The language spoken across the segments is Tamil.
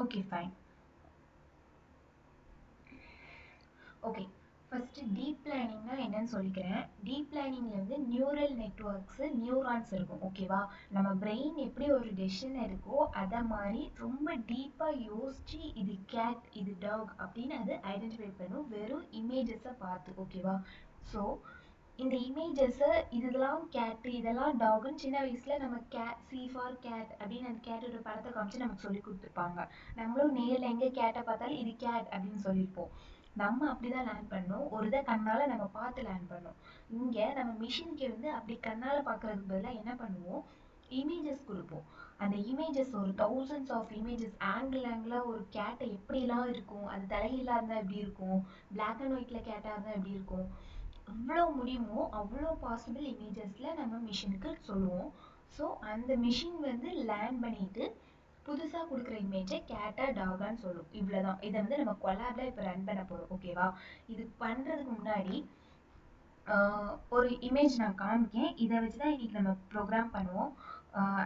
Okay fine. Okay, first deep லேர்னிங்னா என்னன்னு சொல்லிக்கிறேன். டீப் லேர்னிங்ல வந்து நியூரல் நெட்வொர்க்ஸ், நியூரான்ஸ் இருக்கும். ஓகேவா? நம்ம பிரெயின் எப்படி ஒரு டெசிஷன் இருக்கோ அதை மாதிரி ரொம்ப டீப்பா யோசிச்சு இது கேட் இது டாக் அப்படின்னு அது ஐடென்டிஃபை பண்ணும் வெறும் இமேஜஸை பார்த்து. ஓகேவா? ஸோ இந்த இமேஜஸை இதெல்லாம் கேட்டு இதெல்லாம் டாகுன்னு சின்ன வயசுல நம்ம சி ஃபார் கேட் அப்படின்னு அந்த கேட்டோட படத்தை காமிச்சு நமக்கு சொல்லி கொடுத்துருப்பாங்க. நம்மளும் நேரில் எங்கே கேட்டை பார்த்தாலும் இது கேட் அப்படின்னு சொல்லியிருப்போம். நம்ம அப்படிதான் லேர்ன் பண்ணோம். ஒரு இதை கண்ணால நம்ம பார்த்து லேர்ன் பண்ணோம். இங்க நம்ம மிஷினுக்கு வந்து அப்படி கண்ணால பார்க்கறதுக்கு பதிலாக என்ன பண்ணுவோம், இமேஜஸ் கொடுப்போம். அந்த இமேஜஸ் ஒரு thousands ஆஃப் இமேஜஸ் ஆங்கிள் ஒரு கேட்டை எப்படிலாம் இருக்கும், அது தலைகீழா இருந்தா எப்படி இருக்கும், பிளாக் அண்ட் ஒயிட்ல கேட்டா இருந்தா எப்படி இருக்கும், அவ்வளோ முடியுமோ அவ்வளோ பாசிபிள் இமேஜஸ்ல நம்ம மிஷினுக்கு சொல்லுவோம். ஸோ அந்த மிஷின் வந்து லேர்ன் பண்ணிட்டு புதுசா கொடுக்குற இமேஜை கேட்டா டாகான்னு சொல்லும். இவ்வளவுதான். இதை வந்து நம்ம கொலாப்ல இப்போ ரன் பண்ண போறோம். ஓகேவா? இது பண்றதுக்கு முன்னாடி ஒரு இமேஜ் நான் காமிக்கேன். இதை வச்சுதான் இன்னைக்கு நம்ம ப்ரோக்ராம் பண்ணுவோம்.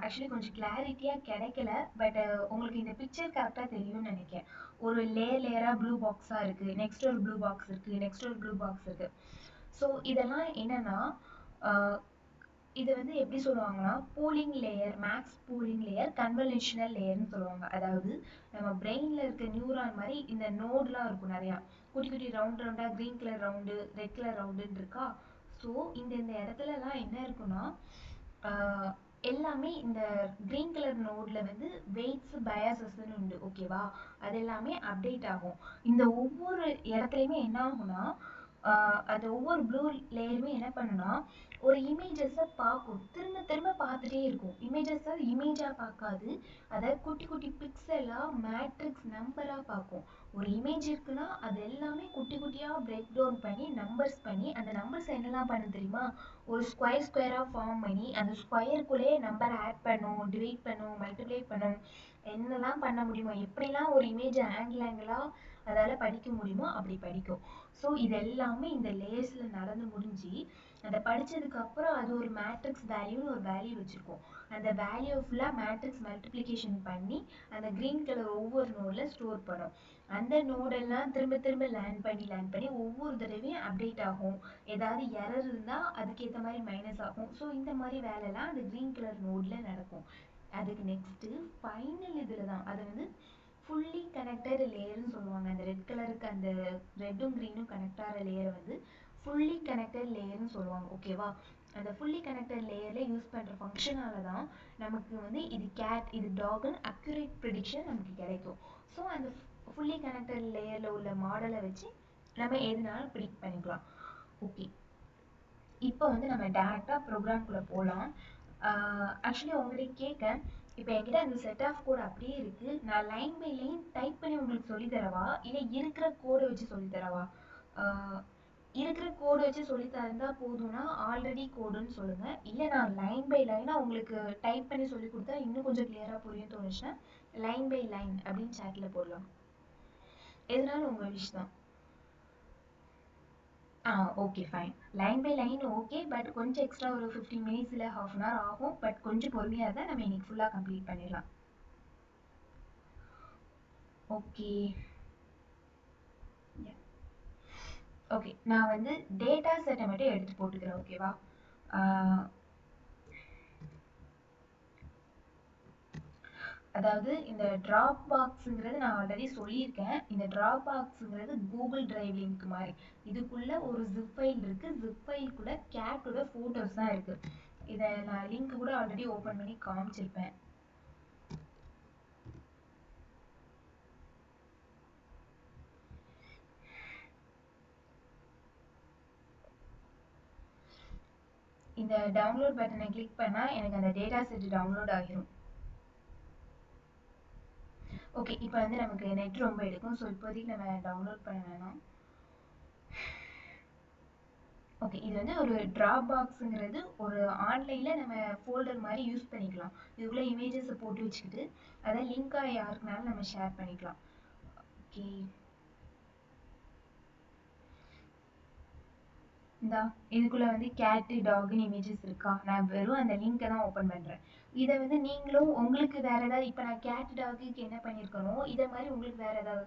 ஆக்சுவலி கொஞ்சம் கிளாரிட்டியா கிடைக்கல, பட் உங்களுக்கு இந்த பிக்சர் கரெக்டா தெரியும்னு நினைக்கிறேன். ஒரு லேயரா ப்ளூ பாக்ஸா இருக்கு, நெக்ஸ்ட் ஒரு ப்ளூ பாக்ஸ் இருக்கு, நெக்ஸ்ட் ஒரு ப்ளூ பாக்ஸ் இருக்கு. ஸோ இதெல்லாம் என்னன்னா இது வந்து எப்படி சொல்லுவாங்கன்னா pooling layer, max pooling layer, convolutional லேயர்னு சொல்லுவாங்க. அதாவது நம்ம பிரெயின்ல இருக்க நியூரான் மாதிரி இந்த நோட்லாம் இருக்கும் நிறையா, குட்டி குட்டி ரவுண்ட் ரவுண்டா green colour round red colour ரவுண்டுன்னு இருக்கா. ஸோ இந்த இடத்துலலாம் என்ன இருக்குன்னா எல்லாமே இந்த கிரீன் கலர் நோட்ல வந்து வெயிட்ஸ் பயாசஸ்ன்னு உண்டு. ஓகேவா? அது எல்லாமே அப்டேட் ஆகும். இந்த ஒவ்வொரு இடத்துலையுமே என்ன ஆகும்னா அந்த ஒவ்வொரு ப்ளூ லேயருமே என்ன பண்ணுன்னா ஒரு இமேஜஸை பார்க்கும், திரும்ப திரும்ப பார்த்துட்டே இருக்கும். இமேஜஸை இமேஜாக பார்க்காது, அதை குட்டி குட்டி பிக்சலாக மேட்ரிக்ஸ் நம்பராக பார்க்கும். ஒரு இமேஜ் இருக்குன்னா அது எல்லாமே குட்டி குட்டியாக பிரேக் டவுன் பண்ணி நம்பர்ஸ் பண்ணி அந்த நம்பர்ஸ் என்னெல்லாம் பண்ணு தெரியுமா, ஒரு ஸ்கொயராக ஃபார்ம் பண்ணி அந்த ஸ்கொயருக்குள்ளேயே நம்பர் ஆட் பண்ணும், டிவைட் பண்ணும், மல்டிப்ளை பண்ணும், என்னெல்லாம் பண்ண முடியுமோ, எப்படிலாம் ஒரு இமேஜ் ஆங்கிளாக அதால் படிக்க முடியுமோ அப்படி படிக்கும். ஸோ இது எல்லாமே இந்த லேயர்ஸில் நடந்து முடிஞ்சு அதை படித்ததுக்கு அப்புறம் அது ஒரு மேட்ரிக்ஸ் வேல்யூன்னு ஒரு வேல்யூ வச்சுருக்கோம். அந்த வேல்யூ ஃபுல்லாக மேட்ரிக்ஸ் மல்டிப்ளிகேஷன் பண்ணி அந்த க்ரீன் கலர் ஒவ்வொரு நோடில் ஸ்டோர் பண்ணும். அந்த நோடெல்லாம் திரும்ப திரும்ப லேர்ன் பண்ணி ஒவ்வொரு தடவையும் அப்டேட் ஆகும். ஏதாவது எரர் இருந்தால் அதுக்கேற்ற மாதிரி மைனஸ் ஆகும். ஸோ இந்த மாதிரி வேலைலாம் அந்த க்ரீன் கலர் நோடில் நடக்கும். அதுக்கு நெக்ஸ்ட்டு ஃபைனல் இதில் தான் அதை வந்து ஃபுல்லி கனெக்டட் லேயர்னு சொல்லுவாங்க. அந்த ரெட் கலருக்கு அந்த ரெட்டும் க்ரீனும் கனெக்ட் ஆகிற லேயரை வந்து ஃபுல்லி கனெக்டட் லேயர்னு சொல்லுவாங்க. ஓகேவா? அந்த ஃபுல்லி கனெக்டட் லேயரில் யூஸ் பண்ணுற ஃபங்க்ஷனால தான் நமக்கு வந்து இது கேட் இது டாக்னு அக்யூரேட் ப்ரிடிக்ஷன் நமக்கு கிடைக்கும். ஸோ அந்த ஃபுல்லி கனெக்டட் லேயரில் உள்ள மாடலை வச்சு நம்ம எதுனாலும் ப்ரிடிக்ட் பண்ணிக்கலாம். ஓகே, இப்போ வந்து நம்ம டேரெக்டாக ப்ரோக்ராம்குள்ளே போகலாம். ஆக்சுவலி உங்கள்கிட்ட கேட்க, இப்போ என்கிட்ட அந்த செட் ஆஃப் கோட் அப்படியே இருக்குது, நான் லைன் பை லைன் டைப் பண்ணி உங்களுக்கு சொல்லித்தரவா இல்லை இருக்கிற கோடை வச்சு சொல்லித்தரவா? இருக்கிற கோடு வச்சு சொல்லித்தரந்தா போதும்னா ஆல்ரெடி கோடுன்னு சொல்லுங்கள், இல்லை நான் லைன் பை லைனாக உங்களுக்கு டைப் பண்ணி சொல்லி கொடுத்தா இன்னும் கொஞ்சம் கிளியராக புரியும் தோணுச்சுன்னா லைன் பை லைன் அப்படின்னு சேட்டில் போடலாம். எதுனாலும் உங்கள் விஷ் தான். Okay fine. Line by line okay, but கொஞ்சம் எக்ஸ்ட்ரா ஒரு 15 மினிட்ஸ் இல்லை ½ அன் ஹவர் ஆகும். பட் கொஞ்சம் பொறுமையாக தான் நம்ம இன்னைக்கு ஃபுல்லாக கம்ப்ளீட் பண்ணிடலாம். ஓகே ஓகே, நான் வந்து டேட்டா செட்டை மட்டும் எடுத்து போட்டுக்கிறேன். ஓகேவா? அதாவது இந்த ட்ராப் பாக்ஸுங்கிறது நான் ஆல்ரெடி சொல்லியிருக்கேன். இந்த ட்ராப் பாக்ஸுங்கிறது கூகுள் டிரைவ் லிங்க் மாதிரி. இதுக்குள்ள ஒரு ஜிப் ஃபைல் இருக்கு, ஜிப் ஃபைலுக்குள்ள கேட்டோட ஃபோட்டோஸ் தான் இருக்கு. இதை நான் லிங்க் கூட ஆல்ரெடி ஓப்பன் பண்ணி காமிச்சிருப்பேன். இந்த டவுன்லோட் பட்டனை கிளிக் பண்ணால் எனக்கு அந்த டேட்டா செட் டவுன்லோட் ஆகிரும். ஓகே, இப்போ வந்து நமக்கு நெட் ரொம்ப எடுக்கும். ஸோ இப்போதைக்கு நம்ம டவுன்லோட் பண்ண வேணாம். ஓகே, இது வந்து ஒரு ட்ராப் பாக்ஸுங்கிறது ஒரு ஆன்லைனில் நம்ம ஃபோல்டர் மாதிரி யூஸ் பண்ணிக்கலாம். இதுக்குள்ளே இமேஜஸை போட்டு வச்சுக்கிட்டு அதை லிங்காக யாருக்குனாலும் நம்ம ஷேர் பண்ணிக்கலாம். ஓகே, இந்தா இதுக்குள்ள வந்து கேட்டு டாக்னு இமேஜஸ் இருக்கா, நான் வெறும் அந்த லிங்கை தான் ஓப்பன் பண்றேன். இதை வந்து நீங்களும் உங்களுக்கு வேற ஏதாவது, இப்போ நான் கேட் டாகுக்கு என்ன பண்ணியிருக்கணும், இதை மாதிரி உங்களுக்கு வேற ஏதாவது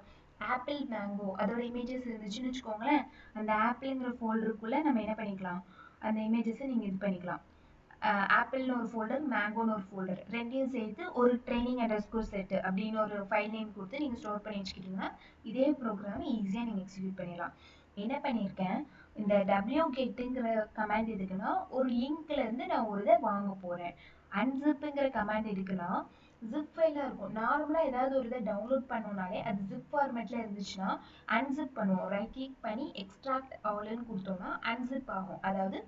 ஆப்பிள் மேங்கோ அதோட இமேஜஸ் இருந்துச்சுன்னு வச்சுக்கோங்களேன், அந்த ஆப்பிள்ங்கிற ஃபோல்டருக்குள்ள நம்ம என்ன பண்ணிக்கலாம், அந்த இமேஜஸை நீங்கள் இது பண்ணிக்கலாம். ஆப்பிள்னு ஒரு ஃபோல்டர், மேங்கோன்னு ஒரு ஃபோல்டர், ரெண்டையும் சேர்த்து ஒரு ட்ரைனிங் அண்டர் ஸ்கோர் செட் அப்படின்னு ஒரு ஃபைல் நேம் கொடுத்து நீங்கள் ஸ்டோர் பண்ணி வச்சுக்கிட்டீங்கன்னா இதே ப்ரோக்ராம் ஈஸியாக நீங்கள் எக்ஸிக்யூட் பண்ணிடலாம். என்ன பண்ணியிருக்கேன், இந்த wget-ங்கிற கமாண்ட் எதுக்குன்னா, ஒரு லிங்க்ல இருந்து நான் ஒரு இதை வாங்க போறேன். unzip-ங்கிற கமாண்ட் எதுக்குன்னா, ஜிப் ஃபைலாக இருக்கும். நார்மலாக ஏதாவது ஒரு இதை டவுன்லோட் பண்ணோம்னாலே அது ஜிப் ஃபார்மேட்ல இருந்துச்சுன்னா அன்சிப் பண்ணுவோம். ரைட் கிளிக் பண்ணி எக்ஸ்ட்ராக்ட் ஆல்னு கொடுத்தோம்னா அன்சிப் ஆகும். அதாவது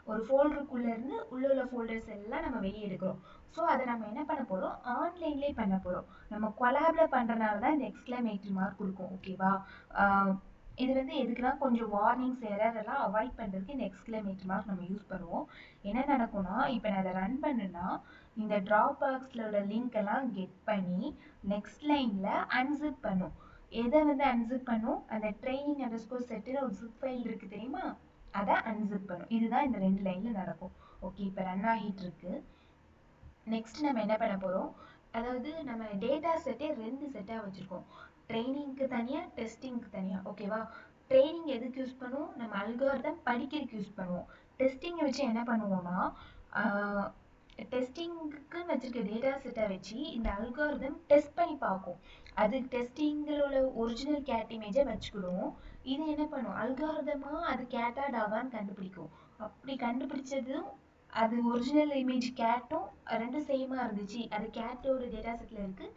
ஒரு ஃபோல்டருக்குள்ள இருந்து உள்ள ஃபோல்டர்ஸ் எல்லாம் நம்ம வெளியே எடுக்கிறோம். ஸோ அதை நம்ம என்ன பண்ண போறோம், ஆன்லைன்லேயே பண்ண போறோம். நம்ம கொலாப்ல பண்றதுனால தான் இந்த எக்ஸ்க்ளமேட்டரி மார்க் கொடுக்கும். ஓகேவா? இது வந்து எதுக்குன்னா கொஞ்சம் வார்னிங்ஸ் எரர் எல்லாம் அவாய்ட் பண்ணுறதுக்கு இந்த எக்ஸ்க்ளமேட்டரி மார்க் நம்ம யூஸ் பண்ணுவோம். என்ன நடக்கும்னா, இப்போ நான் அதை ரன் பண்ணுன்னா இந்த ட்ராப் பாக்ஸில் உள்ள லிங்க் எல்லாம் கெட் பண்ணி நெக்ஸ்ட் லைனில் அன்சிப் பண்ணும். எதை வந்து அன்சிப் பண்ணும், அந்த ட்ரைனிங் அண்டர் ஸ்கோர் செட்டில் ஒரு ஜிப் ஃபைல் இருக்குது தெரியுமா, அதை அன்சிப் பண்ணும். இதுதான் இந்த 2 லைனில் நடக்கும். ஓகே, இப்போ ரன் ஆகிட்டு இருக்கு. நெக்ஸ்ட் நம்ம என்ன பண்ண போகிறோம், அதாவது நம்ம டேட்டா செட்டே 2 செட்டாக வச்சுருக்கோம். ட்ரைனிங்க்கு தனியாக, டெஸ்டிங்க்கு தனியாக. ஓகேவா? ட்ரைனிங் எதுக்கு யூஸ் பண்ணுவோம், நம்ம அல்காரிதம் படிக்கிறதுக்கு யூஸ் பண்ணுவோம். டெஸ்டிங்கை வச்சு என்ன பண்ணுவோம்னா, டெஸ்டிங்குக்குன்னு வச்சிருக்க டேட்டா செட்டை வச்சு இந்த அல்காரிதம் டெஸ்ட் பண்ணி பார்க்கும். அது டெஸ்டிங்கில் உள்ள ஒரிஜினல் கேட் இமேஜை வச்சுக்கிடுவோம். இது என்ன பண்ணும், அல்காரிதமா அது கேட்டா டாகான்னு கண்டுபிடிக்கும். அப்படி கண்டுபிடிச்சதும் அது ஒரிஜினல் இமேஜ் கேட்டும் ரெண்டும் சேமா இருந்துச்சு, அது கேட்டோட டேட்டா செட்ல இருக்கு,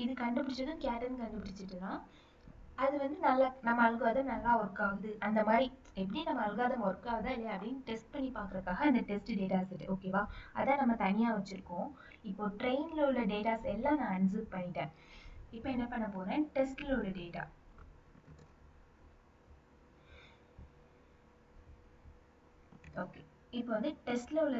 இது கண்டுபிடிச்சதும் கேட்டுன்னு கண்டுபிடிச்சிட்டுனா அது வந்து நல்லா நம்ம அல்காரிதம் நல்லா ஒர்க் ஆகுது. அந்த மாதிரி எப்படி நம்ம அல்காரிதம் ஒர்க் ஆகுதா இல்லையா அப்படின்னு டெஸ்ட் பண்ணி பார்க்கறதுக்காக அந்த டெஸ்ட் டேட்டா செட். ஓகேவா? அதான் நம்ம தனியாக வச்சுருக்கோம். இப்போ ட்ரெயினில் உள்ள டேட்டாஸ் எல்லாம் நான் அன்சிப் பண்ணிட்டேன். இப்போ என்ன பண்ண போறேன், டெஸ்ட்டில் உள்ள டேட்டா. ஓகே, இப்போ வந்து டெஸ்ட்டில் உள்ள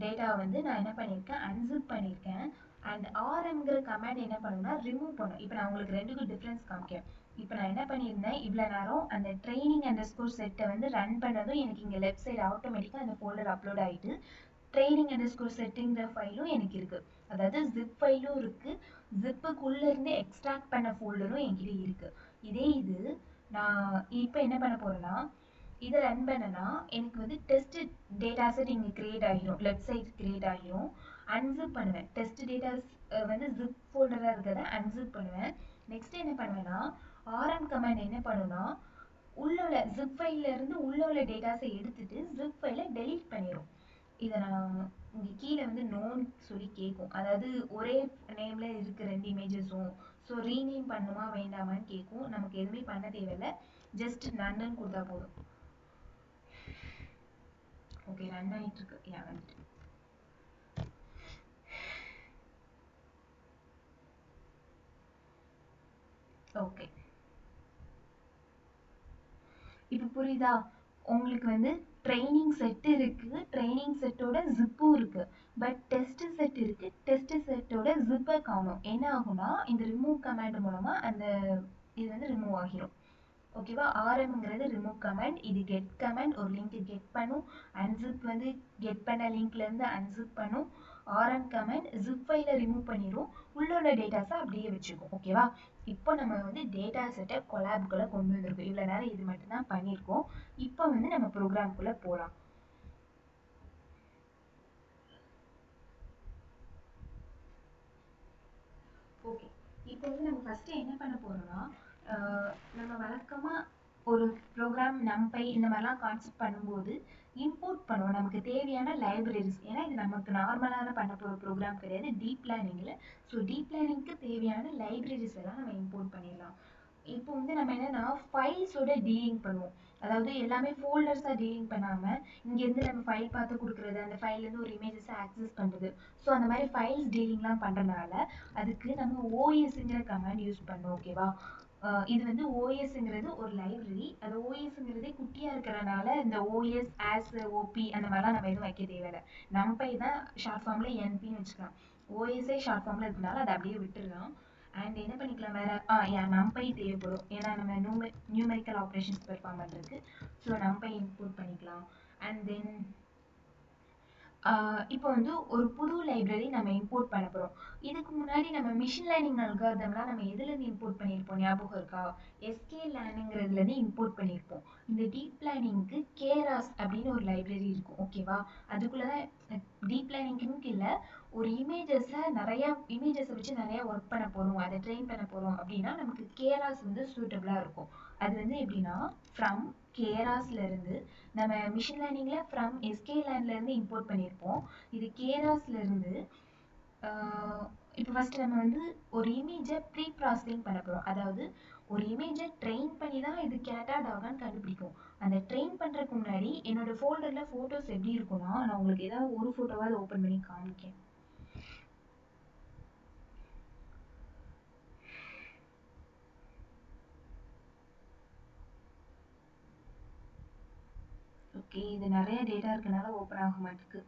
டேட்டா வந்து நான் என்ன பண்ணியிருக்கேன், அன்சிப் பண்ணியிருக்கேன். அண்ட் ஆர்எம்ங்கிற கமாண்ட் என்ன பண்ணுன்னா ரிமூவ் பண்ணும். இப்போ நான் உங்களுக்கு ரெண்டுக்கும் டிஃப்ரென்ஸ் காமிக்கேன். இப்போ நான் என்ன பண்ணியிருந்தேன், இவ்வளோ நேரம் அந்த ட்ரைனிங் அண்டர் ஸ்கோர் செட்டை வந்து ரன் பண்ணதும் எனக்கு இங்கே லெஃப்ட் சைடு ஆட்டோமேட்டிக்காக அந்த ஃபோல்டர் அப்லோட் ஆகிட்டு ட்ரைனிங் அண்டர் ஸ்கோர் செட்டுங்கிற ஃபைலும் எனக்கு இருக்குது. அதாவது ஜிப் ஃபைலும் இருக்குது, ஜிப்புக்குள்ளே இருந்து எக்ஸ்ட்ராக்ட் பண்ண ஃபோல்டரும் என்கிட்ட இருக்குது. இதே இது நான் இப்போ என்ன பண்ண போகிறேன்னா, இதை ரன் பண்ணனா எனக்கு வந்து டெஸ்ட் டேட்டா செட் இங்கே கிரியேட் ஆகிரும், லெஃப்ட் சைடு கிரியேட் ஆகிரும். அன்சிப் பண்ணுவேன், டெஸ்ட் டேட்டாஸ் வந்து ஜிப் ஃபோல்டராக இருக்கிறத அன்சிப் பண்ணுவேன். நெக்ஸ்ட் என்ன பண்ணுவேன்னா, ஆர்எம் கமாண்ட் என்ன பண்ணுன்னா உள்ள ஜிப் ஃபைல்ல இருந்து உள்ள டேட்டாஸை எடுத்துட்டு ஜிப் ஃபைலை டெலீட் பண்ணிடும். இதை நான் இங்கே கீழே வந்து நோன் சொல்லி கேட்கும். அதாவது ஒரே நேம்ல இருக்கு 2 இமேஜஸும், ஸோ ரீநேம் பண்ணுமா வேண்டாமான்னு கேட்கும். நமக்கு எதுவுமே பண்ண தேவையில்லை, ஜஸ்ட் நன்னு கொடுத்தா போதும். ஓகே, ரன் ஆகிட்டு இருக்கு. யா வந்துட்டு ஓகே, இப்போ புரியுதா உங்களுக்கு? வந்து ட்ரைனிங் செட் இருக்கு, ட்ரைனிங் செட்டோட ஜிப்பும் இருக்கு. பட் டெஸ்ட் செட் இருக்கு, டெஸ்ட் செட்டோட ஜிப்பை காணும். என்ன ஆகும்னா இந்த ரிமூவ் கமாண்ட் மூலமா அந்த இது வந்து ரிமூவ் ஆகிரும். ஓகேவா? ஆர்எம்ங்கிறது ரிமூவ் கமாண்ட், இது கெட் கமாண்ட், ஒரு லிங்க் கெட் பண்ணும். அன்சிப் வந்து கெட் பண்ண லிங்க்ல இருந்து அன்சிப் பண்ணும். ஆர்எம் கமாண்ட் ஜிப் ஃபைலை ரிமூவ் பண்ணிடும், உள்ள டேட்டாஸை அப்படியே வச்சுக்கும். ஓகேவா? இப்போ நம்ம வந்து டேட்டா செட்டை கொலாப்குள்ளே கொண்டு வந்திருக்கோம். இவ்வளோ நேரம் இது மட்டும் தான் பண்ணியிருக்கோம். இப்போ வந்து நம்ம ப்ரோக்ராம்குள்ளே போகலாம். ஓகே, இப்போ வந்து நம்ம ஃபஸ்ட்டு என்ன பண்ண போகிறோம்னா, நம்ம வழக்கமாக ஒரு ப்ரோக்ராம் நம்பை இந்த மாதிரிலாம் கான்செப்ட் பண்ணும்போது இம்போர்ட் பண்ணுவோம் நமக்கு தேவையான லைப்ரரிஸ். ஏன்னா இது நமக்கு நார்மலான பண்ண போகிற ப்ரோக்ராம் கிடையாது, டீப் லேர்னிங்கில். ஸோ டீப் லேர்னிங்க்கு தேவையான லைப்ரரிஸ் எல்லாம் நம்ம இம்போர்ட் பண்ணிடலாம். இப்போ வந்து நம்ம என்னென்னா ஃபைல்ஸோட டீலிங் பண்ணுவோம். அதாவது எல்லாமே ஃபோல்டர்ஸாக டீலிங் பண்ணாமல் இங்கேருந்து நம்ம ஃபைல் பார்த்து கொடுக்குறது, அந்த ஃபைல்லேருந்து ஒரு இமேஜஸை ஆக்சஸ் பண்ணுறது, ஸோ அந்த மாதிரி ஃபைல்ஸ் டீலிங்லாம் பண்ணுறதுனால அதுக்கு நம்ம ஓஎஸ்ங்கிற கமாண்ட் யூஸ் பண்ணோம். ஓகேவா? இது வந்து ஓஎஸ்ங்கிறது ஒரு லைப்ரரி, அது ஓஎஸ்ங்கிறதே குட்டியாக இருக்கிறனால இந்த ஓஎஸ் ஆஸ் ஓபி அந்த மாதிரிலாம் நம்ம எதுவும் வைக்க தேவையில்லை. நம்பை தான் ஷார்ட் ஃபார்மில் என்பின்னு வச்சுக்கலாம். ஓஎஸ்ஏ ஷார்ட் ஃபார்மில் இருக்கிறனால அதை அப்படியே விட்டுடலாம். அண்ட் என்ன பண்ணிக்கலாம் வேறு, நம்பை தேவைப்படும், ஏன்னா நம்ம நியூமெரிக்கல் ஆப்ரேஷன்ஸ் பெர்ஃபார்ம் பண்ணுறதுக்கு. ஸோ நம்பை இம்போர்ட் பண்ணிக்கலாம். அண்ட் தென் இப்போ வந்து ஒரு புது லைப்ரரி நம்ம இம்போர்ட் பண்ண போகிறோம். இதுக்கு முன்னாடி நம்ம மிஷின் லேர்னிங் அல்காரிதம்லாம் நம்ம எதுலேருந்து இம்போர்ட் பண்ணியிருப்போம் ஞாபகம் இருக்கா? எஸ்கே லேர்னிங்கிறதுலேருந்து இம்போர்ட் பண்ணியிருப்போம். இந்த டீப் லேர்னிங்க்கு கேராஸ் அப்படின்னு ஒரு லைப்ரரி இருக்கும், ஓகேவா? அதுக்குள்ளே தான் டீப் லேர்னிங்க்கு இல்லை, ஒரு இமேஜஸை வச்சு நிறையா ஒர்க் பண்ண போகிறோம், அதை ட்ரெயின் பண்ண போகிறோம் அப்படின்னா நமக்கு கேராஸ் வந்து சூட்டபிளாக இருக்கும். அது வந்து எப்படின்னா ஃப்ரம் கேராஸ்லேருந்து நம்ம மிஷின் லேர்னிங்கில் ஃப்ரம் எஸ்கேலேர்ன்லேருந்து இம்போர்ட் பண்ணியிருப்போம். இது கேராஸ்லேருந்து இப்போ ஃபஸ்ட்டு நம்ம வந்து ஒரு இமேஜை ப்ரீ ப்ராசஸிங் பண்ண போகிறோம். அதாவது ஒரு இமேஜை ட்ரெயின் பண்ணி தான் இது கேட்டா டாகான்னு கண்டுபிடிக்கும். அந்த ட்ரெயின் பண்ணுறதுக்கு முன்னாடி என்னோட ஃபோல்டரில் ஃபோட்டோஸ் எப்படி இருக்குன்னா, நான் உங்களுக்கு ஏதாவது ஒரு ஃபோட்டோவாவது ஓப்பன் பண்ணி காமிக்கேன். ஓகே, இது நிறைய டேட்டா இருக்கனால ஓப்பன் ஆக மாட்டேங்குது.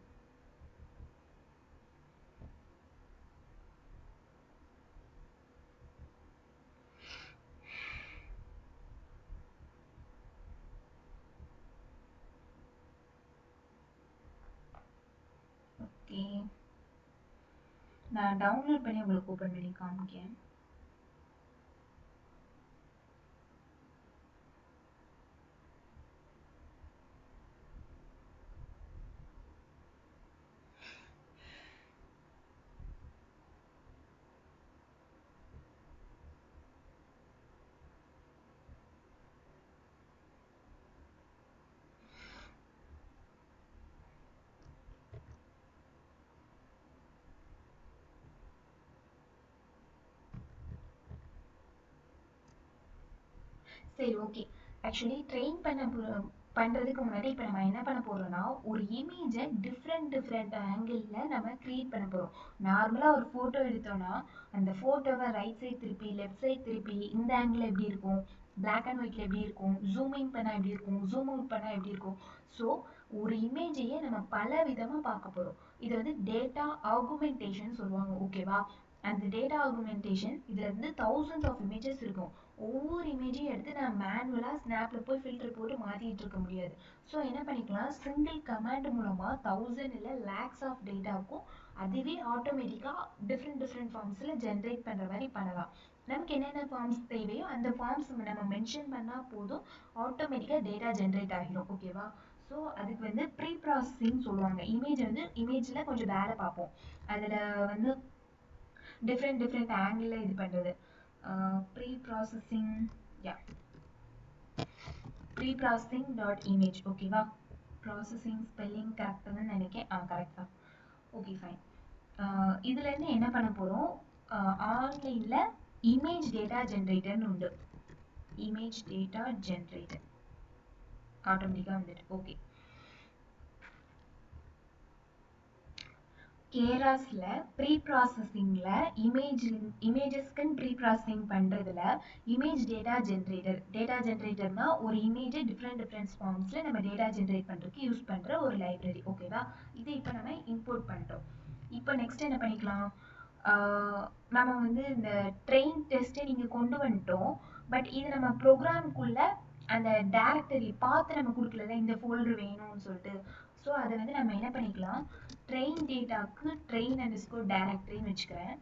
ஓகே, நான் டவுன்லோட் பண்ணி உங்களுக்கு ஓப்பன் பண்ணி காமிக்கேன். சரி, ஓகே. ஆக்சுவலி ட்ரெயின் பண்ணுறதுக்கு முன்னாடி இப்போ நம்ம என்ன பண்ண போகிறோம்னா, ஒரு இமேஜை டிஃப்ரெண்ட் ஆங்கிளில் நம்ம க்ரியேட் பண்ண போகிறோம். நார்மலாக ஒரு ஃபோட்டோ எடுத்தோன்னா அந்த ஃபோட்டோவை ரைட் சைட் திருப்பி லெஃப்ட் சைட் திருப்பி இந்த ஆங்கிள் எப்படி இருக்கும், பிளாக் அண்ட் ஒயிட்டில் எப்படி இருக்கும், ஜூம் இன் பண்ணால் எப்படி இருக்கும், ஜூம் அவுட் பண்ணால் எப்படி இருக்கும். ஸோ ஒரு இமேஜையே நம்ம பல விதமாக பார்க்க போகிறோம். இது வந்து டேட்டா ஆகுமெண்டேஷன் சொல்லுவாங்க, ஓகேவா? அந்த டேட்டா ஆகுமெண்டேஷன் இதில் இருந்து thousands ஆஃப் இமேஜஸ் இருக்கும். ஒவ்வொரு இமேஜையும் எடுத்து நான் மேனுவலாக ஸ்னாப்பில் போய் ஃபில்டர் போட்டு மாற்றிட்டு இருக்க முடியாது. ஸோ என்ன பண்ணிக்கலாம், சிங்கிள் கமாண்ட் மூலமாக 1000 இல்லை லேக்ஸ் ஆஃப் டேட்டாவுக்கும் அதுவே ஆட்டோமேட்டிக்காக டிஃப்ரெண்ட் ஃபார்ம்ஸில் ஜென்ரேட் பண்ணுற மாதிரி பண்ணலாம். நமக்கு என்னென்ன ஃபார்ம்ஸ் தேவையோ அந்த ஃபார்ம்ஸ் நம்ம மென்ஷன் பண்ணால் போதும், ஆட்டோமேட்டிக்காக டேட்டா ஜென்ரேட் ஆகிடும், ஓகேவா? ஸோ அதுக்கு வந்து ப்ரீ ப்ராசஸிங் சொல்லுவாங்க. இமேஜில் கொஞ்சம் வேலை பார்ப்போம். அதில் வந்து டிஃப்ரெண்ட் ஆங்கிளில் இது பண்ணுறது ப்ரீ-ப்ராசஸிங் டாட் இமேஜ், ஓகேவா? ப்ராசஸிங் ஸ்பெல்லிங் கரெக்டானு நினைக்கிறேன். கரெக்ட் தான். Okay, fine. இதுலேருந்து என்ன பண்ண போகிறோம், ஆன்லைனில் இமேஜ் டேட்டா ஜென்ரேட்டர்னு உண்டு. இமேஜ் டேட்டா ஜென்ரேட்டர் ஆட்டோமேட்டிக்காக வந்துட்டு. ஓகே, கேராஸில் ப்ரீ ப்ராசஸிங்கில் இமேஜஸ்க்குன்னு ப்ரீ ப்ராசஸிங் பண்ணுறதுல இமேஜ் டேட்டா ஜென்ரேட்டர்னா ஒரு இமேஜை டிஃப்ரெண்ட் ஃபார்ம்ஸில் நம்ம டேட்டா ஜென்ரேட் பண்ணுறதுக்கு யூஸ் பண்ணுற ஒரு லைப்ரரி, ஓகேவா? இது இப்போ நம்ம இம்போர்ட் பண்ணிட்டோம். இப்போ நெக்ஸ்ட் என்ன பண்ணிக்கலாம், நம்ம வந்து இந்த ட்ரெயின் டெஸ்ட்டை நீங்கள் கொண்டு வந்துட்டோம். பட் இது நம்ம ப்ரோக்ராம்குள்ளே அந்த டேரக்டரி பார்த்து நம்ம கொடுக்கல, இந்த ஃபோல்டர் வேணும்னு சொல்லிட்டு. ஸோ அதை வந்து நம்ம என்ன பண்ணிக்கலாம், ட்ரெயின் டேட்டாவுக்கு ட்ரெயின் அண்டர்ஸ்கோர் டைரக்டரின்னு வச்சுக்கிறேன்,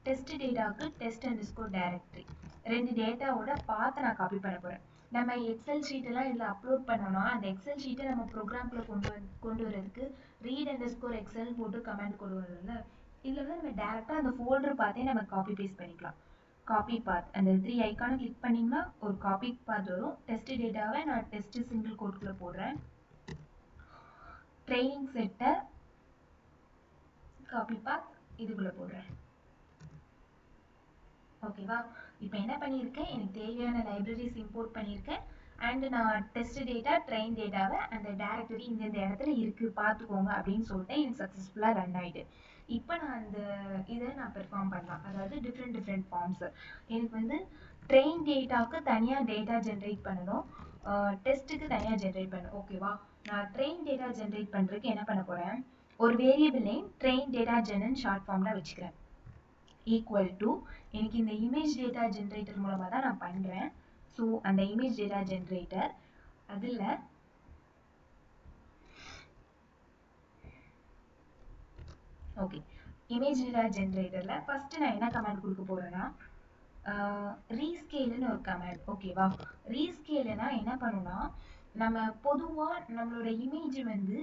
டெஸ்ட் டேட்டாவுக்கு டெஸ்ட் அண்டர்ஸ்கோர் டைரக்டரி. ரெண்டு டேட்டாவோட பார்த்து நான் காப்பி பண்ண போகிறேன். நம்ம எக்ஸல் ஷீட்டெல்லாம் இதில் அப்லோட் பண்ணோம்னா அந்த எக்ஸல் ஷீட்டை நம்ம ப்ரோக்ராம்குள்ளே கொண்டு வரதுக்கு ரீட் அண்டர்ஸ்கோர் எக்ஸல் போட்டு கமெண்ட் கொண்டு வரல. இதில் வந்து நம்ம டேரெக்டாக அந்த ஃபோல்டர் பார்த்தே நம்ம காப்பி பேஸ்ட் பண்ணிக்கலாம். காப்பி பாத் அந்த 3 ஐக்கானை கிளிக் பண்ணிங்கன்னா ஒரு காப்பி பாத் வரும். டெஸ்ட் டேட்டாவை நான் டெஸ்ட் சிங்கிள் கோட்குள்ளே போடுறேன். ட்ரைனிங் செட்டை காப்பி பாத் இதுக்குள்ளே போடுறேன், ஓகேவா? இப்போ என்ன பண்ணியிருக்கேன், எனக்கு தேவையான லைப்ரரிஸ் இம்போர்ட் பண்ணியிருக்கேன். அண்ட் நான் டெஸ்ட் டேட்டா ட்ரெயின் டேட்டாவை அந்த டேரக்டரி இந்த இடத்துல இருக்குது பார்த்துக்கோங்க அப்படின்னு சொல்லிட்டு எனக்கு சக்ஸஸ்ஃபுல்லாக ரன் ஆகிட்டு. இப்போ நான் அந்த இதை நான் பெர்ஃபார்ம் பண்ணலாம். அதாவது டிஃப்ரெண்ட் ஃபார்ம்ஸ் எனக்கு வந்து ட்ரெயின் டேட்டாவுக்கு தனியாக டேட்டா ஜென்ரேட் பண்ணணும், டெஸ்ட்டுக்கு தனியாக ஜென்ரேட் பண்ணணும், ஓகேவா? நான் ட்ரெயின் டேட்டா ஜென்ரேட் பண்ணுறதுக்கு என்ன பண்ண போகிறேன், ஒரு variable name train data gen short ஃபார்மில் வச்சுக்கிறேன். ஈக்குவல் டு எனக்கு இந்த இமேஜ் டேட்டா ஜென்ரேட்டர் மூலமாக தான் நான் பண்ணுறேன். ஸோ அந்த இமேஜ் டேட்டா ஜென்ரேட்டர் அதில் ஓகே, இமேஜ் டேட்டா ஜென்ரேட்டர்ல ஃபர்ஸ்ட் நான் என்ன கமாண்ட் கொடுக்க போறேன்னா ரீஸ்கேல்னு ஒரு கமாண்ட். ஓகேவா? ரீஸ்கேல்னா என்ன பண்ணுனா, நம்ம பொதுவா நம்மளோட இமேஜ் வந்து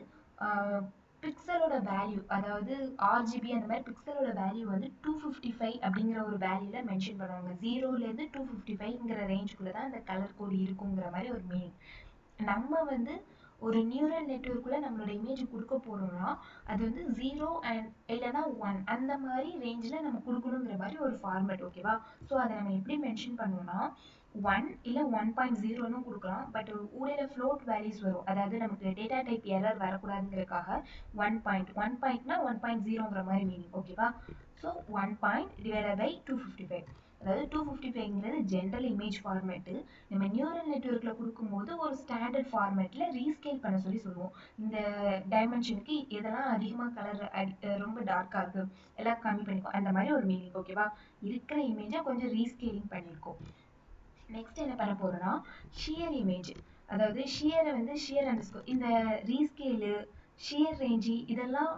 பிக்சலோட வேல்யூ, அதாவது ஆர்ஜிபி அந்த மாதிரி பிக்சலோட வேல்யூ வந்து 255 அப்படிங்கிற ஒரு வேல்யூல மென்ஷன் பண்ணுவாங்க. 0லேருந்து 255ங்கிற ரேஞ்சுக்குள்ள தான் அந்த கலர் கோட் இருக்குங்கிற மாதிரி ஒரு மீனிங். நம்ம வந்து ஒரு நியூரல் நெட்வொர்க்குள்ள நம்மளோட இமேஜ் கொடுக்க போறோம்னா அது வந்து 0 அண்ட் இல்லைன்னா 1 அந்த மாதிரி ரேஞ்சில் நம்ம கொடுக்கணுங்கிற மாதிரி ஒரு ஃபார்மேட். ஓகேவா? ஸோ அதை நம்ம எப்படி மென்ஷன் பண்ணுவோம்னா 1 இல்லை 1.0ன்னு கொடுக்கலாம். பட் ஊடையில ஃப்ளோட் வேல்யூஸ் வரும், அதாவது நமக்கு டேட்டா டைப் எரர் வரக்கூடாதுங்கிறதுக்காக 1.1.னா 1.0ங்கிற மாதிரி மீனிங். ஓகேவா? ஸோ 1 டிவைடட் பை 255, அதாவது 255ங்கிறது ஜென்ரல் இமேஜ் ஃபார்மேட்டு. நம்ம நியூரல் நெட்வொர்க்கில் கொடுக்கும்போது ஒரு ஸ்டாண்டர்ட் ஃபார்மேட்டில் ரீஸ்கேல் பண்ண சொல்லுவோம். இந்த டைமென்ஷனுக்கு எதெல்லாம் அதிகமாக கலர் ரொம்ப டார்க்காக இருக்குது எல்லாம் கம்மி பண்ணிக்கும், அந்த மாதிரி ஒரு மீனிங். ஓகேவா? இருக்கிற இமேஜை கொஞ்சம் ரீஸ்கேலிங் பண்ணியிருக்கோம். நெக்ஸ்ட் என்ன பண்ண போகிறோன்னா ஷியர் இமேஜ், அதாவது ஷியரை வந்து ஷியர் அண்டர்ஸ்கோர், இந்த ரீஸ்கேலு ஷியர் ரேஞ்சி இதெல்லாம்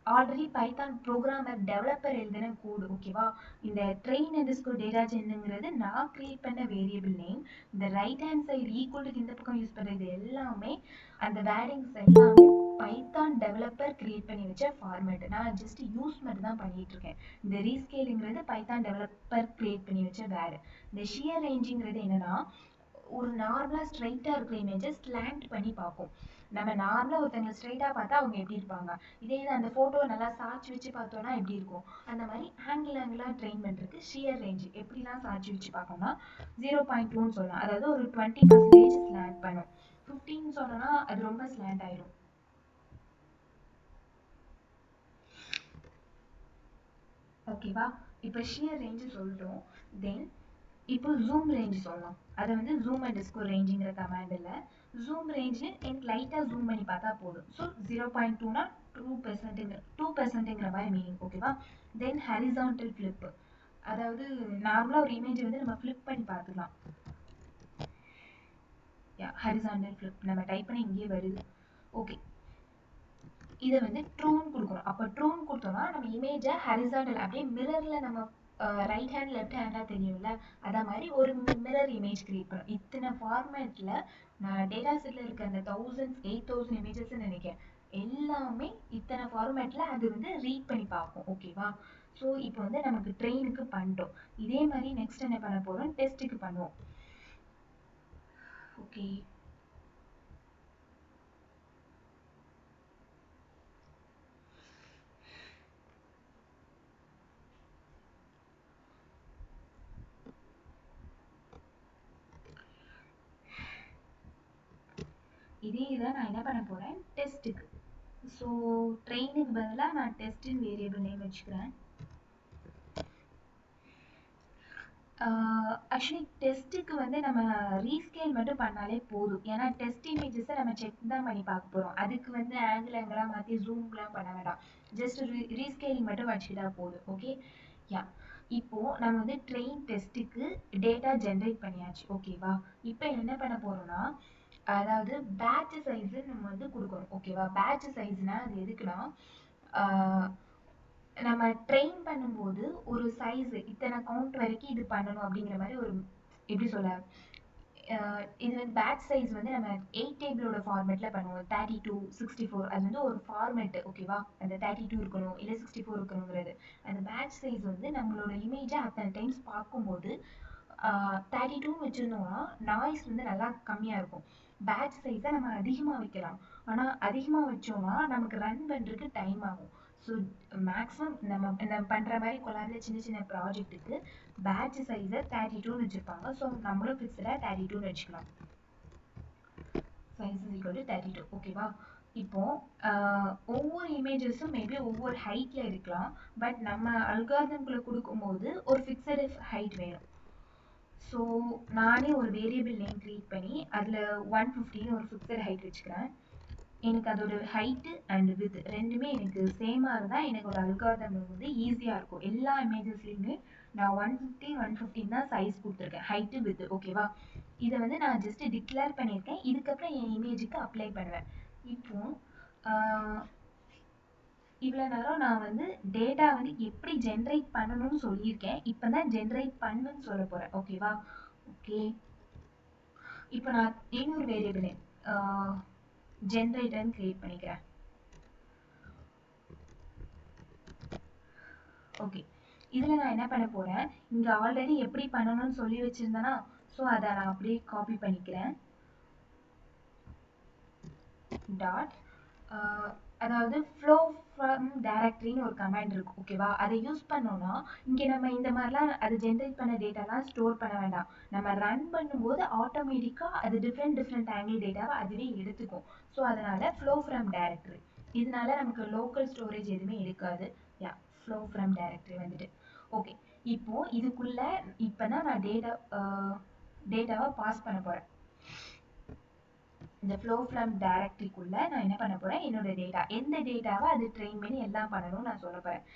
ஆல்ரெடி பைத்தான் ப்ரோக்ராமர் டெவலப்பர் எழுதின கோடு. ஓகேவா? இந்த ட்ரெயின் அண்டர்ஸ்கோர் டேட்டா ஜென்னுங்கிறது நான் கிரியேட் பண்ண வேரியபிள் நேம். இந்த ரைட் ஹேண்ட் சைடு ஈக்குவலுக்கு இந்த பக்கம் யூஸ் பண்ணுறது எல்லாமே அந்த வேர்டிங்ஸ் எல்லாமே பைத்தான் டெவலப்பர் கிரியேட் பண்ணி வச்ச ஃபார்மேட். நான் ஜஸ்ட் யூஸ் மட்டும் தான் பண்ணிட்டு இருக்கேன். இந்த ரீஸ்கேலுங்கிறது பைத்தான் டெவலப்பர் கிரியேட் பண்ணி வச்ச வேர்டு. இந்த ஷியர் ரேஞ்சுங்கிறது என்னன்னா, ஒரு நார்மலாக ஸ்ட்ரைட்டாக இருக்கிற இமேஜை ஸ்லாண்ட் பண்ணி பார்ப்போம். நம்ம நார்மலாக ஒருத்தவங்க ஸ்ட்ரைட்டாக பார்த்தா அவங்க எப்படி இருப்பாங்க, இதே இது அந்த ஃபோட்டோவை நல்லா சாட்சி வச்சு பார்த்தோன்னா எப்படி இருக்கும், அந்த மாதிரி ஆங்கிளாக ட்ரெயின் பண்ணுறதுக்கு ஷியர் ரேஞ்சு எப்படிலாம் சாட்சி வச்சு பார்க்கணும்னா 0.2ன்னு சொல்லலாம், அதாவது ஒரு 20% ஸ்லாண்ட் பண்ணும். 15 சொன்னோன்னா அது ரொம்ப ஸ்லாண்ட் ஆயிடும். ஓகேவா? இப்போ ஷியர் ரேஞ்சு சொல்லிட்டோம். தென் இப்போ ஜூம் ரேஞ்ச் சொல்லலாம். அதை வந்து ஜூம் அண்டர்ஸ்கோர் ரேஞ்சுங்கிற கமாண்டில் ஜூம் ரேஞ்சு எனக்கு லைட்டாக ஜூம் பண்ணி பார்த்தா போதும். ஸோ 0.2னா 2%ங்கிற மாதிரி மீனிங். ஓகேவா? தென் ஹரிசான்டல் ஃப்ளிப், அதாவது நார்மலாக ஒரு இமேஜ் வந்து நம்ம ஃப்ளிப் பண்ணி பார்த்துக்கலாம். ஹரிசான்டல் ஃப்ளிப் நம்ம டைப் பண்ணி இங்கேயே வருது. ஓகே, இதை வந்து ட்ரூன்னு கொடுக்கணும். அப்போ ட்ரூன்னு கொடுத்தோம்னா நம்ம இமேஜை ஹரிசான்டல் அப்படியே மிரரில் நம்ம ரைட் ஹேண்ட் லெஃப்ட் ஹேண்டாக தெரியும்ல, அதை மாதிரி ஒரு மிரர் இமேஜ் கிரியேட் பண்ணும். இத்தனை ஃபார்மேட்டில் நான் டேட்டா செட்டில் இருக்க அந்த 8,000 இமேஜஸ்ன்னு நினைக்கிறேன், எல்லாமே இத்தனை ஃபார்மேட்டில் அது வந்து ரீட் பண்ணி பார்ப்போம். ஓகேவா? ஸோ இப்போ வந்து நமக்கு ட்ரெயினுக்கு பண்ணிட்டோம். இதே மாதிரி நெக்ஸ்ட் என்ன பண்ண போகிறோம், டெஸ்ட்டுக்கு பண்ணுவோம். ஓகே, இதே இதான் நான் என்ன பண்ண போகிறேன் டெஸ்ட்டுக்கு. ஸோ ட்ரெயினுக்கு பதிலாக நான் டெஸ்ட்டுன்னு வேரியபிள் நேம் வச்சுக்கிறேன். ஆக்சுவலி டெஸ்ட்டுக்கு வந்து நம்ம ரீஸ்கேல் மட்டும் பண்ணாலே போதும். ஏன்னா டெஸ்ட் இமேஜஸை நம்ம செக் தான் பண்ணி பார்க்க போகிறோம். அதுக்கு வந்து ஆங்கிள் மாற்றி ஜூம்லாம் பண்ண வேண்டாம், ஜஸ்ட் ரீஸ்கேலிங் மட்டும் வச்சுக்கிட்டா போதும். ஓகே, யா. இப்போது நம்ம வந்து ட்ரெயின் டெஸ்ட்டுக்கு டேட்டா ஜென்ரேட் பண்ணியாச்சு. ஓகேவா? இப்போ என்ன பண்ண போகிறோம்னா, அதாவது பேட்ச் சைஸு நம்ம வந்து கொடுக்கணும். ஓகேவா? பேட்ச் சைஸ்னா அது எதுக்குன்னா, நம்ம ட்ரெயின் பண்ணும்போது ஒரு சைஸ் இத்தனை கவுண்ட் வரைக்கும் இது பண்ணணும் அப்படிங்கிற மாதிரி ஒரு எப்படி சொல்ல, இது வந்து பேட்ச் சைஸ் வந்து நம்ம 8 டேபிளோட ஃபார்மேட்டில் பண்ணுவோம். 32, 64 அது வந்து ஒரு ஃபார்மேட்டு. ஓகேவா? அந்த 32 இருக்கணும் இல்லை 64 இருக்கணுங்கிறது. அந்த பேட்ச் சைஸ் வந்து நம்மளோட இமேஜை அத்தனை டைம்ஸ் பார்க்கும்போது 32ன்னு வச்சுருந்தோம்னா நாய்ஸ் வந்து நல்லா கம்மியாக இருக்கும். பேட்ச் சைஸை நம்ம அதிகமாக வைக்கலாம், ஆனால் அதிகமாக வச்சோம்னா நமக்கு ரன் பண்ணுறதுக்கு டைம் ஆகும். ஸோ மேக்ஸிமம் நம்ம பண்ணுற மாதிரி கொலாபில் சின்ன சின்ன ப்ராஜெக்ட்டுக்கு பேட்ச் சைஸை 32ன்னு வச்சுருப்பாங்க. ஸோ நம்மளும் ஃபிக்ஸ்டாக 32ன்னு வச்சுக்கலாம். Size is equal to 32. ஓகேவா? இப்போது ஒவ்வொரு இமேஜஸும் மேபி ஒவ்வொரு ஹைட்டில் இருக்கலாம். பட் நம்ம அல்காரிதம்குள்ளே கொடுக்கும்போது ஒரு ஃபிக்ஸடு ஹைட் வேணும். ஸோ நானே ஒரு வேரியபிள் நேம் க்ரியேட் பண்ணி அதில் 150ன்னு ஒரு ஃபிக்ஸட் ஹைட் வச்சுக்கிறேன். எனக்கு அதோட ஹைட்டு அண்ட் வித் ரெண்டுமே எனக்கு சேமாக இருந்தால் எனக்கு ஒரு அல்காரிதம் வந்து ஈஸியாக இருக்கும். எல்லா இமேஜஸ்லையுமே நான் 150 தான் சைஸ் கொடுத்துருக்கேன், ஹைட்டு வித். ஓகேவா? இதை வந்து நான் ஜஸ்ட் டிக்ளேர் பண்ணியிருக்கேன். இதுக்கப்புறம் என் இமேஜுக்கு அப்ளை பண்ணுவேன். இப்போ இவ்வளோ நேரம் நான் வந்து டேட்டா வந்து எப்படி ஜென்ரேட் பண்ணணும்னு சொல்லியிருக்கேன். இப்போ தான் ஜென்ரேட் பண்ணுன்னு சொல்ல போகிறேன். ஓகேவா? ஓகே, இப்போ நான் இன்னொரு வேரியபிள் ஜென்ரேட்டர்னு கிரியேட் பண்ணிக்கிறேன். ஓகே, இதில் நான் என்ன பண்ண போகிறேன், இங்கே ஆல்ரெடி எப்படி பண்ணணும்னு சொல்லி வச்சுருந்தேன்னா, ஸோ அதை நான் அப்படியே காப்பி பண்ணிக்கிறேன். டாட் அதாவது ஃப்ளோ ஃப்ரம் டைரக்டரின்னு ஒரு கமாண்ட் இருக்கும். ஓகேவா? அதை யூஸ் பண்ணோம்னா இங்கே நம்ம இந்த மாதிரிலாம் அது ஜென்ரேட் பண்ண டேட்டாலாம் ஸ்டோர் பண்ண வேண்டாம். நம்ம ரன் பண்ணும்போது ஆட்டோமேட்டிக்காக அது டிஃப்ரெண்ட் ஆங்கிள் டேட்டாவை அதுவே எடுத்துக்கும். ஸோ அதனால ஃப்ளோ ஃப்ரம் டைரக்டரி, இதனால நமக்கு லோக்கல் ஸ்டோரேஜ் எதுவுமே எடுக்காது. யா, ஃப்ளோ ஃப்ரம் டைரக்டரி வந்துட்டு. ஓகே, இப்போ இதுக்குள்ள இப்போ தான் நான் டேட்டாவை பாஸ் பண்ண போகிறேன். இந்த ஃப்ளோ ஃப்ரம் டைரக்டரிக்குள்ள நான் என்ன பண்ண போறேன், என்னோட டேட்டா எந்த டேட்டாவை அது ட்ரெயின் பண்ணி எல்லாம் பண்ணணும்னு நான் சொல்ல போறேன்.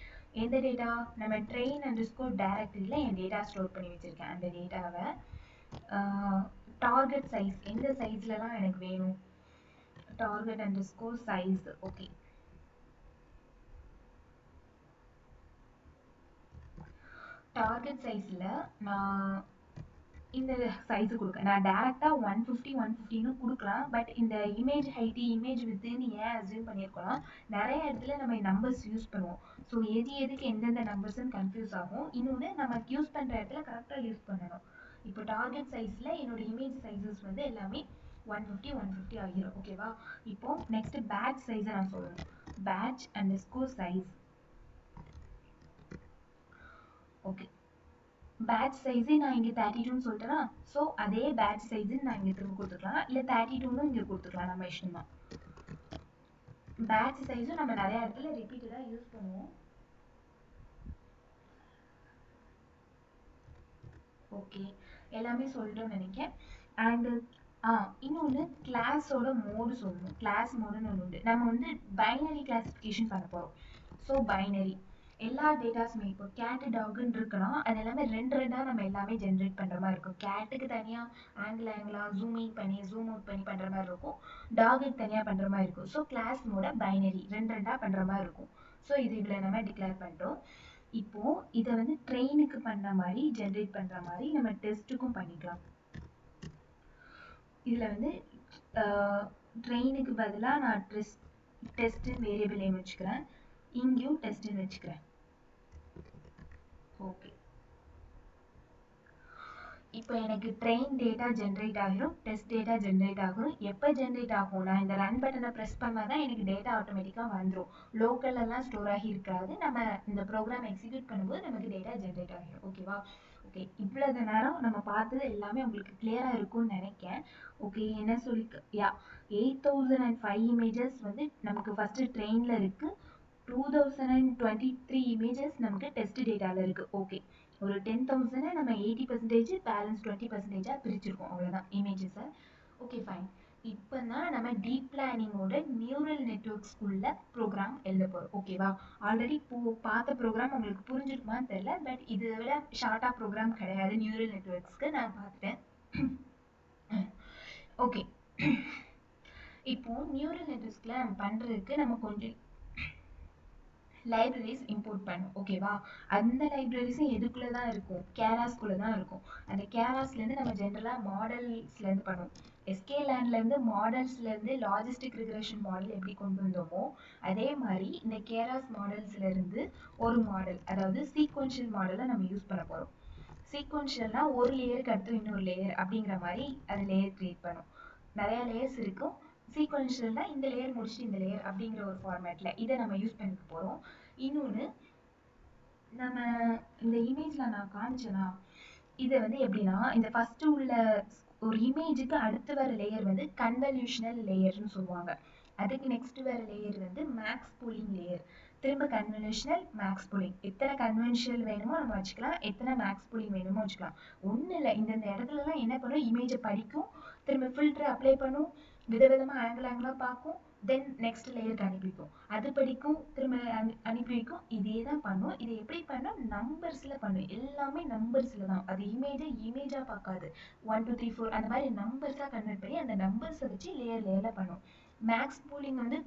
எந்த டேட்டா, நம்ம ட்ரெயின் அண்டர்ஸ்கோர் டைரக்டரியில் என் டேட்டா ஸ்டோர் பண்ணி வச்சிருக்கேன். அந்த டேட்டாவை டார்கெட் சைஸ் எந்த சைஸ்லலாம் எனக்கு வேணும், target underscore size. Okay, target சைஸில் நான் இந்த சைஸு கொடுக்க, நான் டேரெக்டாக 150 கொடுக்கலாம். பட் இந்த இமேஜ் ஹைட்டு இமேஜ் வித்துன்னு ஏன் அஸ்யூம் பண்ணியிருக்கோம்னா, நிறைய இடத்துல நம்ம நம்பர்ஸ் யூஸ் பண்ணுவோம். ஸோ எதுக்கு எந்தெந்த நம்பர்ஸ்ன்னு கன்ஃபியூஸ் ஆகும். இன்னொன்று நமக்கு யூஸ் பண்ணுற இடத்துல கரெக்டாக யூஸ் பண்ணணும். இப்போ டார்கெட் சைஸில் என்னோட இமேஜ் சைஸஸ் வந்து எல்லாமே 150 ஆகிரும். ஓகேவா? இப்போ நெக்ஸ்ட் பேட்ச் சைஸை நான் சொல்லணும். Batch underscore size. Okay, batch சைஸே நான் இங்கே 32ன்னு சொல்லிட்டேன்னா, ஸோ அதே பேட்ச் சைஸுன்னு நான் இங்கே திரும்ப கொடுத்துக்கலாம். இல்லை 32ன்னு இங்கே கொடுத்துக்கலாம், நம்ம இஷ்டம் தான். பேட்ச் சைஸும் நம்ம நிறைய இடத்துல ரிப்பீட்டடாக யூஸ் பண்ணுவோம். ஓகே, எல்லாமே சொல்லிட்டோம்னு நினைக்கிறேன். அண்டு இன்னொன்று கிளாஸோட மோடு சொல்லணும். கிளாஸ் மோடுன்னு ஒன்று உண்டு. நம்ம வந்து பைனரி கிளாசிஃபிகேஷன் பண்ண போகிறோம். ஸோ பைனரி எல்லா டேட்டாஸுமே, இப்போ கேட்டு டாகுன்னு இருக்குன்னா அது எல்லாமே ரெண்டாக நம்ம எல்லாமே ஜென்ரேட் பண்ணுற மாதிரி இருக்கும். கேட்டுக்கு தனியாக ஆங்கிளாக ஜூம் இன் பண்ணி ஜூம் அவுட் பண்ணி பண்ணுற மாதிரி இருக்கும். டாகுக்கு தனியாக பண்ணுற மாதிரி இருக்கும். ஸோ கிளாஸ் மோட பைனரி ரெண்டாக பண்ணுற மாதிரி இருக்கும். ஸோ இது இவ்வளோ நம்ம டிக்ளேர் பண்ணிட்டோம். இப்போ இதை வந்து ட்ரெயினுக்கு பண்ண மாதிரி ஜென்ரேட் பண்ணுற மாதிரி நம்ம டெஸ்ட்டுக்கும் பண்ணிக்கலாம். இதில் வந்து ட்ரெயினுக்கு பதிலாக நான் டெஸ்ட்டு வேரியபிள் நேம் வச்சுக்கிறேன். இங்கேயும் டெஸ்ட்டுன்னு வச்சுக்கிறேன். ஓகே, இப்போ எனக்கு ட்ரெயின் டேட்டா ஜென்ரேட் ஆகிரும், டெஸ்ட் டேட்டா ஜென்ரேட் ஆகும். எப்போ ஜென்ரேட் ஆகும், நான் இந்த ரன் பட்டனை ப்ரெஸ் பண்ணால் தான் எனக்கு டேட்டா ஆட்டோமேட்டிக்காக வந்துடும். லோக்கல்லாம் ஸ்டோர் ஆகி இருக்காது. நம்ம இந்த ப்ரோக்ராம் எக்ஸிக்யூட் பண்ணும்போது நமக்கு டேட்டா ஜென்ரேட் ஆகிடும். ஓகேவா? ஓகே, இவ்வளவு நேரம் நம்ம பார்த்தது எல்லாமே உங்களுக்கு கிளியராக இருக்கும்னு நினைக்கிறேன். ஓகே, என்ன சொல்லி, யா 8005 இமேஜஸ் வந்து நமக்கு ஃபஸ்ட்டு ட்ரெயினில் இருக்குது. 2023 இமேஜஸ் நமக்கு டெஸ்ட் டேட்டாவில் இருக்குது. ஓகே, ஒரு 10,000 நம்ம 80% பேலன்ஸ் 20% பிரிச்சிருக்கோம். அவ்வளோதான் இமேஜஸை. Okay, fine. இப்போ தான் நம்ம டீப் லேர்னிங்கோட நியூரல் நெட்வொர்க்ஸ்குள்ள ப்ரோக்ராம் எழுத போகிறோம். ஓகேவா? ஆல்ரெடி பார்த்த ப்ரோக்ராம் உங்களுக்கு புரிஞ்சிருக்குமான்னு தெரியல. பட் இதை விட ஷார்ட்டாக ப்ரோக்ராம் கிடையாது நியூரல் நெட்வொர்க்ஸ்க்கு, நான் பார்த்துட்டேன். ஓகே, இப்போ நியூரல் நெட்வொர்க்ஸில் நம்ம பண்ணுறதுக்கு நம்ம கொஞ்சம் லைப்ரரிஸ் இம்போர்ட் பண்ணும். ஓகேவா? அந்த லைப்ரரிஸும் எதுக்குள்ளே தான் இருக்கும், கேராஸ்குள்ளே தான் இருக்கும். அந்த கேராஸ்லேருந்து நம்ம ஜென்ரலாக மாடல்ஸ்லேருந்து பண்ணுவோம். எஸ்கே லேண்ட்லேருந்து மாடல்ஸ்லேருந்து லாஜிஸ்டிக் ரிக்ரெஷன் மாடல் எப்படி கொண்டு வந்தோமோ அதே மாதிரி இந்த கேராஸ் மாடல்ஸ்லேருந்து ஒரு மாடல், அதாவது சீக்வென்ஷியல் மாடலை நம்ம யூஸ் பண்ண போகிறோம். சீக்வென்ஷியல்னா ஒரு லேயருக்கு அடுத்து இன்னொரு லேயர் அப்படிங்கிற மாதிரி அது லேயர் கிரியேட் பண்ணும். நிறையா லேயர்ஸ் இருக்கும். சீக்வென்ஷியல்னா இந்த லேயர் முடிச்சுட்டு இந்த லேயர் அப்படிங்கிற ஒரு ஃபார்மேட்டில் இதை நம்ம யூஸ் பண்ணிக்க போகிறோம். இன்னொன்று, நம்ம இந்த இமேஜில் நான் காமிச்சேன்னா இதை வந்து எப்படின்னா, இந்த ஃபஸ்ட்டு உள்ள ஒரு இமேஜுக்கு அடுத்து வர லேயர் வந்து கன்வல்யூஷனல் லேயர்னு சொல்லுவாங்க. அதுக்கு நெக்ஸ்ட் வர லேயர் வந்து மேக்ஸ் பூலிங் லேயர். திரும்ப கன்வல்யூஷனல், மேக்ஸ் பூலிங். எத்தனை கன்வென்ஷனல் வேணுமோ நம்ம வச்சுக்கலாம், எத்தனை மேக்ஸ் பூலிங் வேணுமோ வச்சுக்கலாம். ஒன்றும் இல்லை, இந்த இடத்துலலாம் என்ன பண்ணும், இமேஜை படிக்கும், திரும்ப ஃபில்டர் அப்ளை பண்ணும், விதவிதமாக ஆங்கிளாக பார்க்கும், தென் நெக்ஸ்ட் லேயருக்கு அனுப்பிக்கும். அது படிக்கும், திரும்ப அனுப்பி வைக்கும். இதே தான் பண்ணும். இது எப்படி பண்ணும், நம்பர்ஸில் பண்ணும். எல்லாமே நம்பர்ஸில் தான். அது இமேஜாக பார்க்காது. 1 2 3 4 அந்த மாதிரி நம்பர்ஸாக கன்வெர்ட் பண்ணி அந்த நம்பர்ஸை வச்சு லேயரில் பண்ணும். மேக்ஸ் பூலிங் வந்து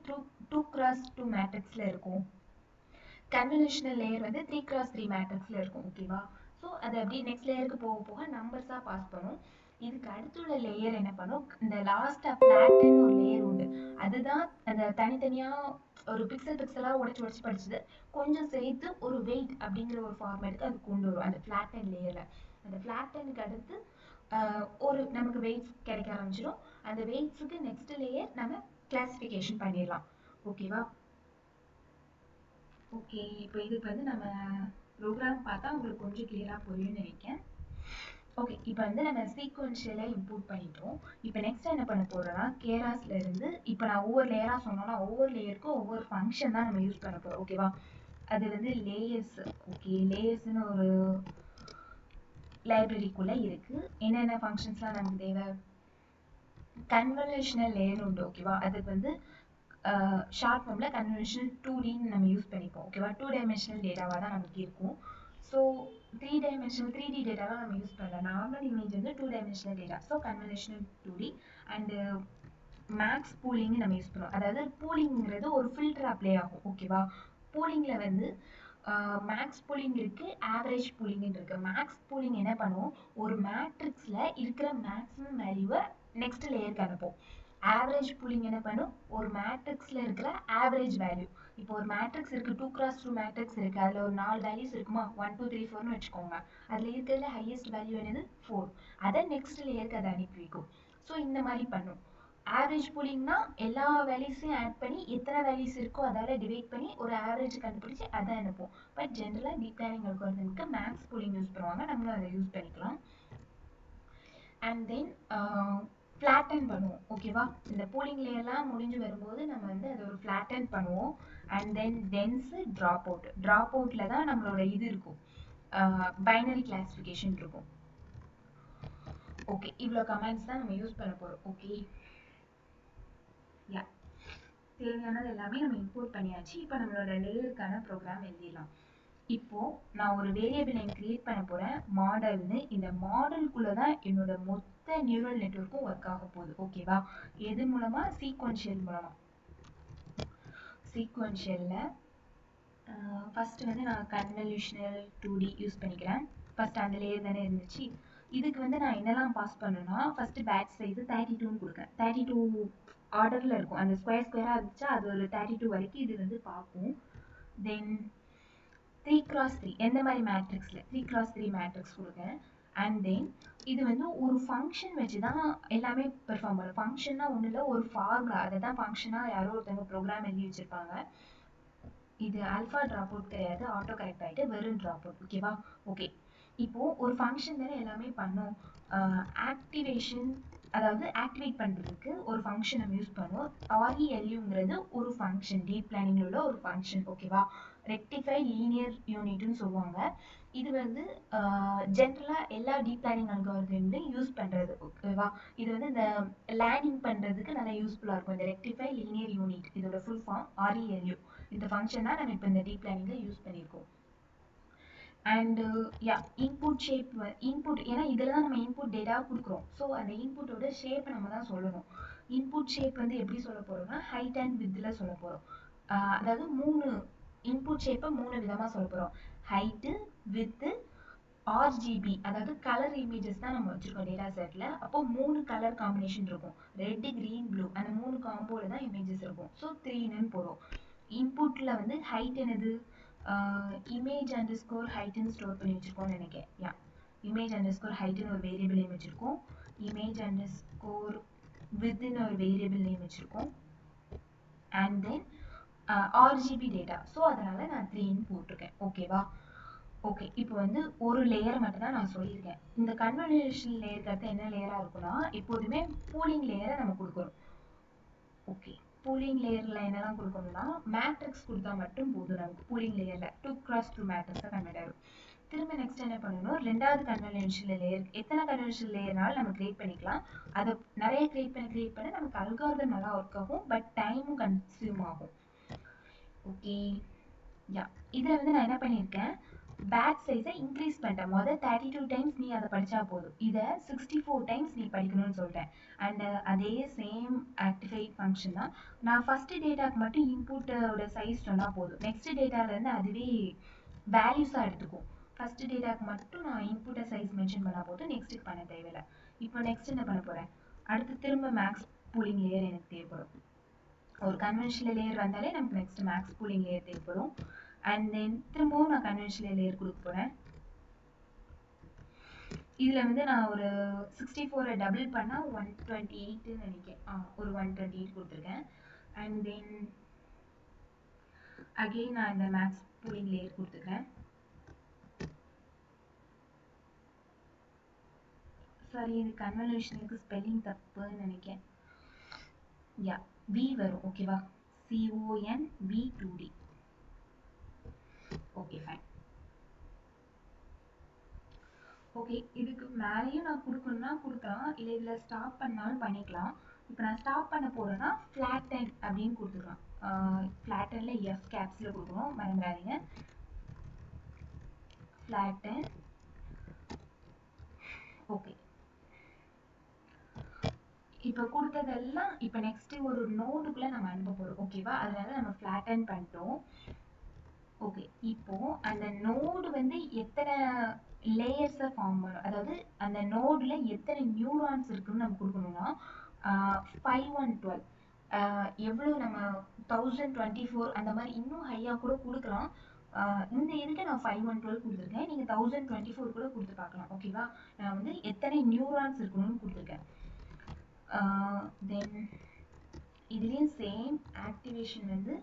2x2 மேட்ரிக்ஸில் இருக்கும். கன்வல்யூஷனல் லேயர் வந்து 3x3 மேட்ரிக்ஸ்ல இருக்கும் ஓகேவா. ஸோ அது அப்படியே நெக்ஸ்ட் லேயருக்கு போக போக நம்பர்ஸாக பாஸ் பண்ணும். இதுக்கு அடுத்துள்ள லேயர் என்ன பண்ணும், இந்த லாஸ்ட்டாக ஃப்ளாட்டன் ஒரு லேயர் உண்டு, அதுதான் அந்த தனித்தனியாக ஒரு பிக்சலாக உடச்சி படிச்சது கொஞ்சம் சேர்த்து ஒரு வெயிட் அப்படிங்கிற ஒரு ஃபார்மேட்டுக்கு அது கொண்டு வரும் அந்த ஃப்ளாட்டன் லேயரில். அந்த ஃப்ளாட்டனுக்கு அடுத்து ஒரு நமக்கு வெயிட்ஸ் கிடைக்க ஆரம்பிச்சிடும். அந்த வெயிட்ஸுக்கு நெக்ஸ்ட் லேயர் நம்ம கிளாசிஃபிகேஷன் பண்ணிடலாம் ஓகேவா. ஓகே, இப்போ இதுக்கு வந்து நம்ம ப்ரோக்ராம் பார்த்தா உங்களுக்கு கொஞ்சம் கிளியராக புரியும்னு நினைக்கிறேன். ஓகே, இப்போ வந்து நம்ம சீக்வென்ஷியலை இம்போர்ட் பண்ணிட்டோம். இப்போ நெக்ஸ்ட் என்ன பண்ண போகிறோம்னா கேராஸ்ல இருந்து இப்போ நான் ஒவ்வொரு லேயராக சொன்னோன்னா ஒவ்வொரு லேயருக்கும் ஒவ்வொரு ஃபங்க்ஷன் தான் நம்ம யூஸ் பண்ண போகிறோம் ஓகேவா. அது வந்து லேயர்ஸ். ஓகே, லேயர்ஸ்னு ஒரு லைப்ரரிக்குள்ளே இருக்குது. என்னென்ன ஃபங்க்ஷன்ஸ்லாம் நமக்கு தேவை, கன்வல்யூஷனல் லேயர் உண்டு ஓகேவா. அதுக்கு வந்து ஷார்ட் ஃபார்மில் கன்வல்யூஷனல் 2Dன்னு நம்ம யூஸ் பண்ணிப்போம் ஓகேவா. 2 டைமென்ஷனல் டேட்டாவாக தான் நமக்கு இருக்கும். ஸோ 3 டைமென்ஷனல் 3D டேட்டாலாம் நம்ம யூஸ் பண்ணல. நார்மல் இமேஜ் வந்து 2 dimensional data. So convolutional 2D and max pooling நம்ம யூஸ் பண்ணுவோம். அதாவது பூலிங்கிறது ஒரு ஃபில்டர் அப்ளை ஆகும் ஓகேவா. பூலிங்கில் வந்து மேக்ஸ் பூலிங் இருக்குது, ஆவரேஜ் பூலிங் இருக்குது. மேக்ஸ் பூலிங் என்ன பண்ணுவோம், ஒரு மேட்ரிக்ஸில் இருக்கிற மேக்ஸிமம் வேல்யூவை நெக்ஸ்ட் லேயருக்கு அனுப்போம். ஆவரேஜ் பூலிங் என்ன பண்ணும், ஒரு மேட்ரிக்ஸில் இருக்கிற ஆவரேஜ் வேல்யூ. இப்போ ஒரு மேட்ரிக்ஸ் இருக்குது, 2x2 மேட்ரிக்ஸ் இருக்குது, அதில் ஒரு 4 வேல்யூஸ் இருக்குமா, 1 2 3 4ன்னு வச்சுக்கோங்க. அதில் இருக்கிறதுல ஹையஸ்ட் வேல்யூ என்னது 4. அதை நெக்ஸ்ட் லேயருக்கு அதை அனுப்பி வைக்கும். ஸோ இந்த மாதிரி பண்ணும். ஆவரேஜ் பூலிங்னா எல்லா வேல்யூஸையும் ஆட் பண்ணி எத்தனை வேல்யூஸ் இருக்கோ அதால் டிவைட் பண்ணி ஒரு ஆவரேஜ் கண்டுபிடிச்சி அதை அனுப்போம். பட் ஜென்ரலாக டீப் லேர்னிங் அல்காரிதம்க்கு மேக்ஸ் பூலிங் யூஸ் பண்ணுவாங்க, நம்மளும் அதை யூஸ் பண்ணிக்கலாம். அண்ட் தென் ஃப்ளாட்டன் பண்ணுவோம் ஓகேவா. இந்த பூலிங் லேயர்லாம் முடிஞ்சு வரும்போது நம்ம வந்து அதை ஒரு ஃப்ளாட்டன் பண்ணுவோம். அண்ட் தென் டென்ஸு ட்ராப் அவுட்டில் தான் நம்மளோட இது இருக்கும், பைனரி கிளாசிஃபிகேஷன் இருக்கும். ஓகே, இவ்வளோ கமெண்ட்ஸ் தான் நம்ம யூஸ் பண்ண போகிறோம். ஓகே, யா, தேவையானது எல்லாமே நம்ம இம்போர்ட் பண்ணியாச்சு. இப்போ நம்மளோட லேயருக்கான ப்ரோக்ராம் எழுதிடலாம். இப்போது நான் ஒரு வேரியபிள் நேம் கிரியேட் பண்ண போகிறேன், மாடல்னு. இந்த மாடலுக்குள்ளே தான் என்னோட மொத்த நியூரல் நெட்வொர்க்கும் ஒர்க் ஆக போகுது ஓகேவா. எது மூலமாக, சீக்வென்ஷியல் மூலமாக. சீக்வென்ஷியலில் ஃபஸ்ட்டு வந்து நான் கன்வல்யூஷனல் 2D யூஸ் பண்ணிக்கிறேன். ஃபஸ்ட் அந்த லேயர் தானே இருந்துச்சு. இதுக்கு வந்து நான் என்னெல்லாம் பாஸ் பண்ணணும்னா, ஃபஸ்ட்டு பேட்ச் சைஸு 32ன்னு கொடுக்கேன். 32 ஆர்டரில் இருக்கும், அந்த ஸ்கொயராக இருந்துச்சா அது ஒரு 32 வரைக்கும் இது வந்து பார்க்கும். தென் 3x3 எந்த மாதிரி மேட்ரிக்ஸில் 3x3 மேட்ரிக்ஸ் கொடுக்கேன். அண்ட் தென் இது வந்து ஒரு ஃபங்க்ஷன் வச்சு தான் எல்லாமே பெர்ஃபார்ம் பண்ணும். ஃபங்க்ஷன்னா ஒன்றும் இல்லை, ஒரு ஃபார்முலா, அதை தான் ஃபங்க்ஷனாக யாரோ ஒருத்தவங்க ப்ரோக்ராம் எழுதி வச்சுருப்பாங்க. இது ஆல்ஃபா ட்ராப் அவுட் கிடையாது, ஆட்டோ கரெக்ட் ஆகிட்டு வெறும் ட்ராப் அவுட் ஓகேவா. ஓகே, இப்போது ஒரு ஃபங்க்ஷன் தானே எல்லாமே பண்ணோம். ஆக்டிவேஷன், அதாவது ஆக்டிவேட் பண்ணுறதுக்கு ஒரு ஃபங்க்ஷன் நம்ம யூஸ் பண்ணுவோம். RELUங்கிறது ஒரு ஃபங்க்ஷன், டீப் லேர்னிங்கில் உள்ள ஒரு ஃபங்க்ஷன் ஓகேவா. ரெக்டிஃபை லீனியர் யூனிட்னு சொல்லுவாங்க. இது வந்து ஜென்ரலாக எல்லா டீப் லேர்னிங் அல்காரிதம்லையும் யூஸ் பண்ணுறது ஓகேவா. இது வந்து இந்த லேர்னிங் பண்ணுறதுக்கு நல்லா யூஸ்ஃபுல்லாக இருக்கும். இந்த ரெக்டிஃபை லீனியர் யூனிட் இதோட ஃபுல் ஃபார்ம் RELU. இந்த ஃபங்க்ஷன் தான் நம்ம இப்போ இந்த டீப் லேர்னிங்கில் யூஸ் பண்ணியிருக்கோம். And yeah, input shape, input, ஏன்னா இதில் தான் நம்ம இன்புட் டேட்டாவை கொடுக்குறோம். ஸோ அந்த இன்புட்டோட ஷேப்பை நம்ம தான் சொல்லணும். இன்புட் ஷேப் வந்து எப்படி சொல்ல போகிறோம்னா ஹைட் அண்ட் வித்தில் சொல்ல போகிறோம். அதாவது 3 இன்புட் ஷேப்பை 3 விதமாக சொல்ல போகிறோம். ஹைட்டு, வித்து, RGB, அதாவது கலர் இமேஜஸ் தான் நம்ம வச்சுருக்கோம் டேட்டா செட்டில். அப்போது 3 கலர் காம்பினேஷன் இருக்கும், ரெட்டு, க்ரீன், ப்ளூ, அந்த 3 காம்போவில் தான் இமேஜஸ் இருக்கும். ஸோ 3ன்னு போடும். இன்புட்டில் வந்து ஹைட் என்னது, இமேஜ் அண்டர் ஸ்கோர் ஹைட்டுன்னு ஸ்டோர் பண்ணி வச்சுருக்கோம்னு நினைக்கிறேன். யா, இமேஜ் அண்டர் ஸ்கோர் ஹைட்டுன்னு ஒரு வேரியபிள் நேம் வச்சுருக்கோம். இமேஜ் அண்டர் ஸ்கோர் வித்துன்னு ஒரு வேரியபிள் நேம் வச்சுருக்கோம். And then RGB data. So அதனால் நான் 3ன்னு போட்டிருக்கேன் ஓகேவா. ஓகே, இப்போ வந்து ஒரு லேயர் மட்டும் தான் நான் சொல்லியிருக்கேன். இந்த கன்வல்யூஷன் லேயருக்கு அடுத்து என்ன லேயராக இருக்குன்னா, எப்போதுமே பூலிங் லேயரை நம்ம கொடுக்குறோம். ஓகே, பூலிங் லேயரில் என்னெல்லாம் கொடுக்கணும்னா மேட்ரிக்ஸ் கொடுத்தா மட்டும் போதும் நமக்கு. பூலிங் லேயரில் 2x2 மேட்ரிக்ஸாக கன்வெர்ட் ஆகும். திரும்ப நெக்ஸ்ட் என்ன பண்ணணும், ரெண்டாவது கன்வல்யூஷன் லேயர், எத்தனை கன்வல்யூஷன் லேயர்னாலும் நம்ம கிரியேட் பண்ணிக்கலாம். அதை நிறைய கிரியேட் பண்ண நமக்கு அல்காரிதம் நல்லா ஒர்க் ஆகும், பட் டைமும் கன்சியூம் ஆகும். ஓகே, யா, இதில் வந்து நான் என்ன பண்ணியிருக்கேன், பேட்ச் சைஸை இன்க்ரீஸ் பண்ணிட்டேன். மொதல் 32 டைம்ஸ் நீ அதை படித்தா போதும், இதை 64 டைம்ஸ் நீ படிக்கணும்னு சொல்லிட்டேன். அண்ட் அதே சேம் ஆக்டிஃபை ஃபங்க்ஷன் தான். நான் ஃபஸ்ட்டு டேட்டாக்கு மட்டும் இன்புட்டோட சைஸ் சொன்னால் போதும், நெக்ஸ்ட் டேட்டாலேருந்து அதுவே வேல்யூஸாக எடுத்துக்கும். ஃபஸ்ட்டு டேட்டாக்கு மட்டும் நான் இன்புட்டை சைஸ் மென்ஷன் பண்ணால் போதும், நெக்ஸ்ட்டுக்கு பண்ண தேவையில்லை. இப்போ நெக்ஸ்ட் என்ன பண்ண போகிறேன், அடுத்து திரும்ப மேக்ஸ் பூலிங் லேயர் எனக்கு தேவைப்படும். ஒரு கன்வென்ஷனல் லேயர் வந்தாலே நமக்கு நெக்ஸ்ட் மேக்ஸ் பூலிங் லேயர் தேவைப்படும். அண்ட் தென் திரும்பவும் நான் கன்வென்ஷனல் லேயர் கொடுக்க போகிறேன். இதில் வந்து நான் ஒரு 64 டபுள் பண்ணால் 128 நினைக்கிறேன், ஒரு 128 கொடுத்துருக்கேன். அண்ட் தென் அகெயின் நான் இந்த மேக்ஸ் பூலிங் லேயர் கொடுத்துக்கிறேன். சாரி, இது கன்வல்யூஷனுக்கு ஸ்பெல்லிங் தப்புன்னு நினைக்கிறேன். யா, வி வரும், ஓகேவா, CONV2D. Okay fine. ஓகே, இதுக்கு மேலேயும் நான் கொடுக்கணும்னா கொடுக்கலாம், இல்லை இதில் ஸ்டாப் பண்ணாலும் பண்ணிக்கலாம். இப்போ நான் ஸ்டாப் பண்ண போகிறேன்னா ஃப்ளாட்டன் அப்படின்னு கொடுத்துக்கலாம். ஃப்ளாட்டனில் எஃப் கேப்ஸில் கொடுக்கணும், மறந்துடாதீங்க. ஃப்ளாட்டன். ஓகே, இப்போ கொடுத்ததெல்லாம் இப்போ நெக்ஸ்ட் ஒரு நோடுக்குள்ளே நம்ம அனுப்ப போகிறோம், ஓகேவா, அதனால நம்ம ஃப்ளாட்டன் பண்ணிட்டோம். ஓகே, இப்போ அந்த நோடு வந்து எத்தனை லேயர்ஸை ஃபார்ம் பண்ணும், அதாவது அந்த நோடில் எத்தனை நியூரான்ஸ் இருக்குன்னு நம்ம கொடுக்கணும்னா 512. எவ்வளோ நம்ம 1024 அந்த மாதிரி இன்னும் ஹையாக கூட கொடுக்கலாம். இந்த இதுக்கு நான் 512 கொடுத்துருக்கேன், நீங்கள் 1024 கூட கொடுத்து பார்க்கலாம், ஓகேவா. நான் வந்து எத்தனை நியூரான்ஸ் இருக்கணும்னு கொடுத்துருக்கேன். தென் இதுலேயும் சேம் ஆக்டிவேஷன் வந்து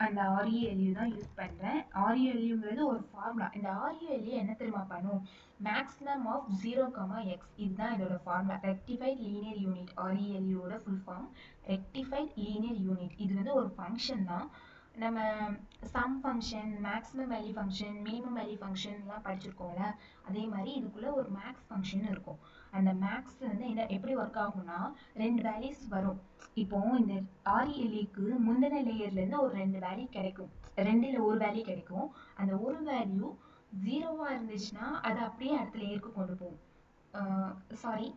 அந்த ReLU தான் யூஸ் பண்ணுறேன். ReLUங்கிறது ஒரு ஃபார்முலா. இந்த ReLU என்ன தெரியுமா பண்ணும், மேக்ஸிமம் ஆஃப் 0, x, இதுதான் இதோட ஃபார்முலா. ரெக்டிஃபைட் லீனியர் யூனிட், ReLUவோட full form rectified linear unit. இது வந்து ஒரு ஃபங்க்ஷன் தான். நம்ம sum function, maximum value function, minimum value ஃபங்க்ஷன்லாம் படிச்சிருக்கோம்ல, அதே மாதிரி இதுக்குள்ளே ஒரு மேக்ஸ் ஃபங்க்ஷன் இருக்கும். அந்த மேக்ஸ் வந்து என்ன எப்படி ஒர்க் ஆகும்னா 2 வேல்யூஸ் வரும். இப்போ இந்த ReLUக்கு முந்தின லேயர்லேருந்து ஒரு 2 வேல்யூ கிடைக்கும், 2ல் ஒரு வேல்யூ கிடைக்கும். அந்த ஒரு வேல்யூ 0வாக இருந்துச்சுன்னா அதை அப்படியே அடுத்த லேயருக்கு கொண்டு போகும். சாரி,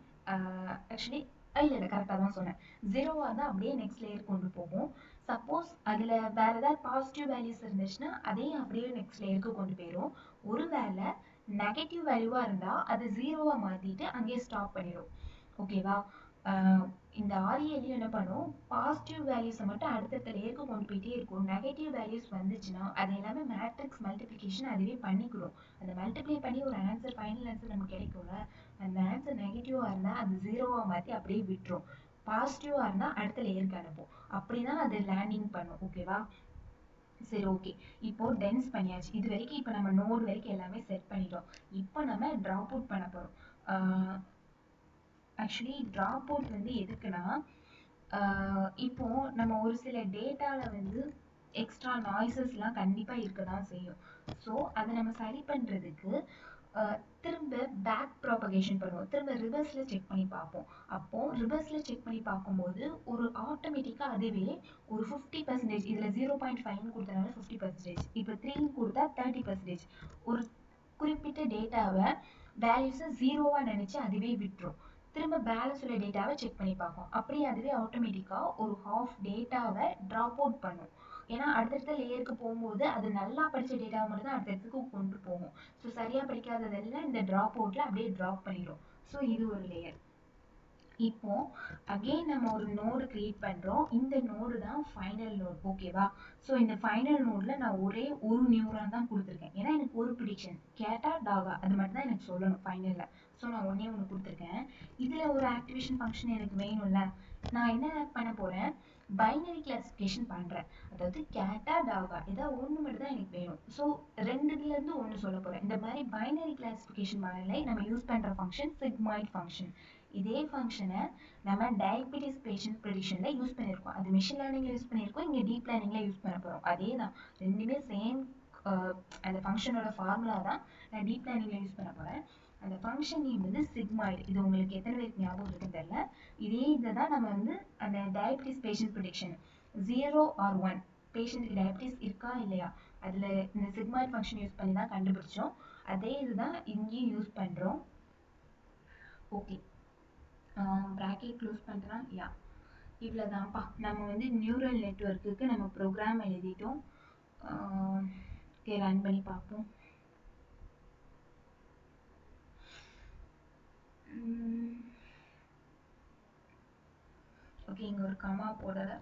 ஆக்சுவலி இல்லை கரெக்டாக தான் சொன்னேன். 0வாக இருந்தால் அப்படியே நெக்ஸ்ட் லேயர் கொண்டு போகும். சப்போஸ் அதில் வேறு ஏதாவது பாசிட்டிவ் வேல்யூஸ் இருந்துச்சுன்னா அதையும் அப்படியே நெக்ஸ்ட் லேயருக்கு கொண்டு போயிடும். ஒரு வேளை நெகட்டிவ் வேல்யூவாக இருந்தால் அது 0வாக மாற்றிட்டு அங்கேயே ஸ்டாப் பண்ணிடும், ஓகேவா. இந்த ReLU என்ன பண்ணும், பாசிட்டிவ் வேல்யூஸை மட்டும் அடுத்தடுத்த லேயருக்கு கொண்டு போயிட்டே இருக்கும். நெகட்டிவ் வேல்யூஸ் வந்துச்சுன்னா அது எல்லாமே மேட்ரிக்ஸ் மல்டிப்ளிகேஷன் அதுவே பண்ணிக்கிறோம். அந்த மல்டிப்ளை பண்ணி ஒரு ஆன்சர், ஃபைனல் ஆன்சர் நமக்கு கிடைக்கும்ல, அந்த ஆன்சர் நெகட்டிவாக இருந்தால் அது 0வாக மாற்றி அப்படியே விட்டுரும். பாசிட்டிவாக இருந்தால் அடுத்த லேயருக்கு அனுப்பும். அப்படி தான் அது லேண்டிங் பண்ணும், ஓகேவா. சரி, ஓகே, இப்போ டென்ஸ் பண்ணியாச்சு. இது வரைக்கும் இப்போ நம்ம நோடு வரைக்கும் எல்லாமே செட் பண்ணிட்டோம். இப்போ நம்ம ட்ராப் அவுட் பண்ண போகிறோம். ஆக்சுவலி ட்ராப் அவுட் வந்து எதுக்குன்னா, இப்போ நம்ம ஒரு சில டேட்டாவில் வந்து எக்ஸ்ட்ரா நாய்ஸஸ்லாம் கண்டிப்பாக இருக்க தான் செய்யும். ஸோ அதை நம்ம சரி பண்ணுறதுக்கு திரும்ப பேக் ப்ராபகேஷன் பண்ணுவோம், திரும்ப ரிவர்ஸில் செக் பண்ணி பார்ப்போம். அப்போது ரிவர்ஸில் செக் பண்ணி பார்க்கும்போது ஒரு ஆட்டோமேட்டிக்காக அதுவே ஒரு 50%, இதில் 0.5ன்னு கொடுத்தனால 50%, இப்போ 3ன்னு கொடுத்தா 30%, ஒரு குறிப்பிட்ட டேட்டாவை வேல்யூஸை 0வாக நினச்சி அதுவே விட்டுரும். திரும்ப பேலன்ஸ் உள்ள டேட்டாவை செக் பண்ணி பார்ப்போம். அப்படியே அதுவே ஆட்டோமேட்டிக்காக ஒரு ஹாஃப் டேட்டாவை ட்ராப் அவுட் பண்ணும். ஏன்னா அடுத்தடுத்த லேயருக்கு போகும்போது அது நல்லா படித்த டேட்டாவை மட்டும் தான் அடுத்தடுத்துக்கு கொண்டு போகும். ஸோ சரியாக படிக்காததெல்லாம் இந்த ட்ராப் அவுட்டில் அப்படியே ட்ராப் பண்ணிடும். ஸோ இது ஒரு லேயர். இப்போ அகெயின் நம்ம ஒரு நோடு கிரியேட் பண்ணுறோம். இந்த நோடு தான் ஃபைனல் நோடு, ஓகேவா. ஸோ இந்த ஃபைனல் நோடில் நான் ஒரே ஒரு நியூரான் தான் கொடுத்துருக்கேன், ஏன்னா எனக்கு ஒரு ப்ரிடிக்ஷன் கேட்டா டாகா அது மட்டும் தான் எனக்கு சொல்லணும் ஃபைனலில். ஸோ நான் ஒன்றே ஒன்று கொடுத்துருக்கேன். இதில் ஒரு ஆக்டிவேஷன் ஃபங்க்ஷன் எனக்கு வேணும்ல, நான் என்ன பண்ண போகிறேன், பைனரி கிளாசிஃபிகேஷன் பண்ணுறேன். அதாவது கேட்டா டாகா ஏதாவது ஒன்று மட்டும் தான் எனக்கு வேணும். ஸோ ரெண்டுலேருந்து ஒன்று சொல்ல போகிறேன். இந்த மாதிரி பைனரி கிளாசிஃபிகேஷன் பண்ணலை நம்ம யூஸ் பண்ணுற ஃபங்க்ஷன் சிக்மாய்ட் ஃபங்க்ஷன். இதே ஃபங்க்ஷனை நம்ம டயபிட்டிஸ் பேஷண்ட் ப்ரெடிக்ஷனில் யூஸ் பண்ணியிருக்கோம், அது மிஷின் லேர்னிங்கில் யூஸ் பண்ணியிருக்கோம், இங்கே டீப் லேர்னிங்கில் யூஸ் பண்ண போகிறோம். அதே தான், ரெண்டுமே சேம் அந்த ஃபங்க்ஷனோட ஃபார்முலா தான் நான் டீப் லேர்னிங்கில் யூஸ் பண்ண போகிறேன். அந்த ஃபங்க்ஷன் நேம் வந்து சிக்மாய்டு. இது உங்களுக்கு எத்தனை பேருக்கு ஞாபகம் இருக்குன்னு தெரியல. இதே இதை தான் நம்ம வந்து அந்த டயபிட்டிஸ் பேஷண்ட் ப்ரெடிக்ஷன் 0 or 1 பேஷண்ட்டுக்கு டயபிட்டிஸ் இருக்கா இல்லையா அதில் இந்த சிக்மாய்ட் ஃபங்க்ஷன் யூஸ் பண்ணி தான் கண்டுபிடிச்சோம். அதே இதுதான் இங்கேயும் யூஸ் பண்ணுறோம். ஓகே, ப்ராக்கெட் க்ளோஸ் பண்ணுறேன். யா, இவ்வளோதான்ப்பா. நம்ம வந்து நியூரல் நெட்வொர்க்குக்கு நம்ம ப்ரோக்ராம் எழுதிட்டோம். ஓகே, ரன் பண்ணி பார்ப்போம். ஓகே, இங்கே ஒரு கமா போடலை.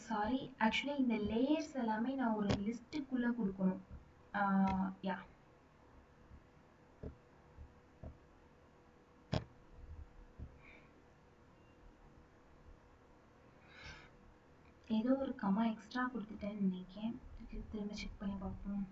சாரி, ஆக்சுவலி இந்த லேயர்ஸ் எல்லாமே நான் ஒரு லிஸ்ட்டுக்குள்ளே கொடுக்கணும். யா, ஏதோ ஒரு கமா எக்ஸ்ட்ரா கொடுத்துட்டேன்னு நினைக்கிறேன். திரும்ப செக் பண்ணி பார்ப்போம்.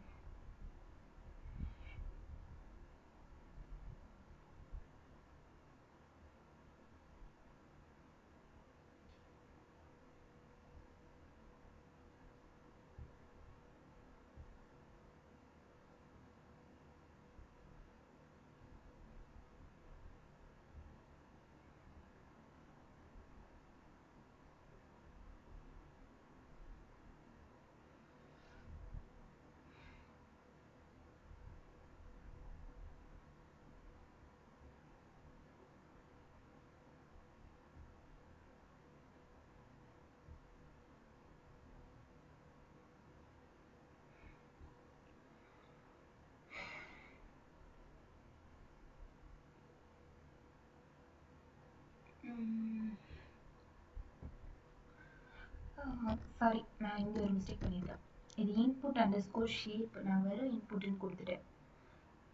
சாரி, நான் இங்கே ஒரு மிஸ்டேக் பண்ணிட்டேன். இது இன்புட் அண்டர் ஸ்கோர் ஷேப், நான் வெறும் இன்புட்னு கொடுத்துட்டேன்.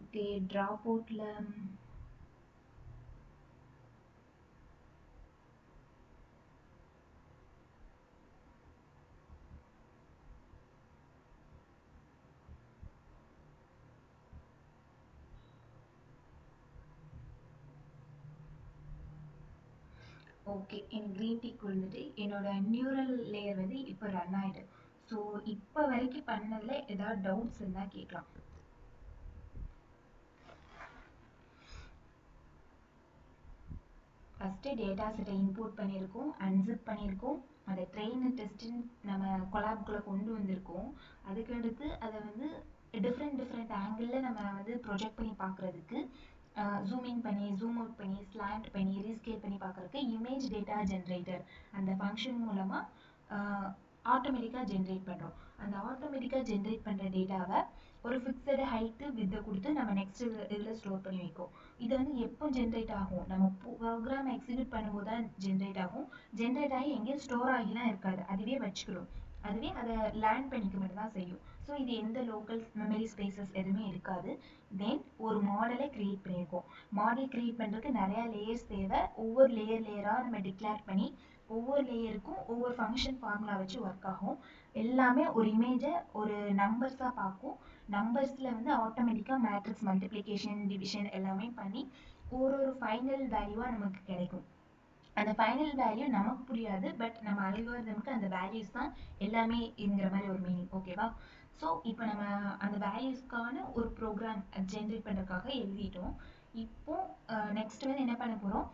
ஓகே, ட்ராப் அவுட்டில் ஓகே, எனக்கு க்ரீன் டிக் விழுந்துட்டு என்னோட நியூரல் லேயர் வந்து இப்போ ரன் ஆகிடு. ஸோ இப்போ வரைக்கும் பண்ணதில் ஏதாவது டவுட்ஸ் இருந்தால் கேட்கலாம். ஃபஸ்ட்டு டேட்டா செட்டை இம்போர்ட் பண்ணியிருக்கோம், அன்சிப் பண்ணியிருக்கோம், அதை ட்ரெயின் டெஸ்ட்டுன்னு நம்ம கொலாப்குள்ளே கொண்டு வந்திருக்கோம். அதுக்கடுத்து அதை வந்து டிஃப்ரெண்ட் ஆங்கிளில் நம்ம வந்து ப்ரொஜெக்ட் பண்ணி பார்க்குறதுக்கு ஜூம் இன் பண்ணி ஜூம் அவுட் பண்ணி ஸ்லாண்ட் பண்ணி ரீஸ்கேல் பண்ணி பார்க்குறதுக்கு இமேஜ் டேட்டா ஜென்ரேட்டர் அந்த ஃபங்க்ஷன் மூலமாக ஆட்டோமேட்டிக்காக ஜென்ரேட் பண்ணுறோம். அந்த ஆட்டோமேட்டிக்காக ஜென்ரேட் பண்ணுற டேட்டாவை ஒரு ஃபிக்ஸடு ஹைட்டு வித்தை கொடுத்து நம்ம நெக்ஸ்ட் இதில் ஸ்டோர் பண்ணி வைக்கும். இது வந்து எப்போ ஜென்ரேட் ஆகும், நம்ம ப்ரோக்ராம் எக்ஸிக்யூட் பண்ணும்போது தான் ஜென்ரேட் ஆகும். ஜென்ரேட் ஆகி எங்கேயும் ஸ்டோர் ஆகிலாம் இருக்காது, அதுவே வச்சுக்கிறோம். அதுவே அதை லேர்ன் பண்ணிக்க மட்டும் தான் செய்யும். ஸோ இது எந்த லோக்கல் மெமரி ஸ்பேசஸ் எதுவுமே இருக்காது. தென் ஒரு மாடலை க்ரியேட் பண்ணியிருக்கோம். மாடல் க்ரியேட் பண்ணுறதுக்கு நிறையா லேயர்ஸ் தேவை. ஒவ்வொரு லேயராக நம்ம டிக்ளேர் பண்ணி ஒவ்வொரு லேயருக்கும் ஒவ்வொரு ஃபங்க்ஷன் ஃபார்முலா வச்சு ஒர்க் ஆகும். எல்லாமே ஒரு இமேஜை ஒரு நம்பர்ஸாக பார்க்கும். நம்பர்ஸில் வந்து ஆட்டோமேட்டிக்காக மேட்ரிக்ஸ் மல்டிப்ளிகேஷன் டிவிஷன் எல்லாமே பண்ணி ஒரு ஃபைனல் வேல்யூவாக நமக்கு கிடைக்கும். அந்த ஃபைனல் வேல்யூ நமக்கு புரியாது, பட் நம்ம அல்காரிதமுக்கு அந்த வேல்யூஸ் தான் எல்லாமேங்கிற மாதிரி ஒரு மீனிங். ஓகேவா? ஸோ இப்போ நம்ம அந்த வேல்யூஸ்க்கான ஒரு ப்ரோக்ராம் ஜென்ரேட் பண்ணுறதுக்காக எழுதிட்டோம். இப்போ நெக்ஸ்ட் வந்து என்ன பண்ண போகிறோம்,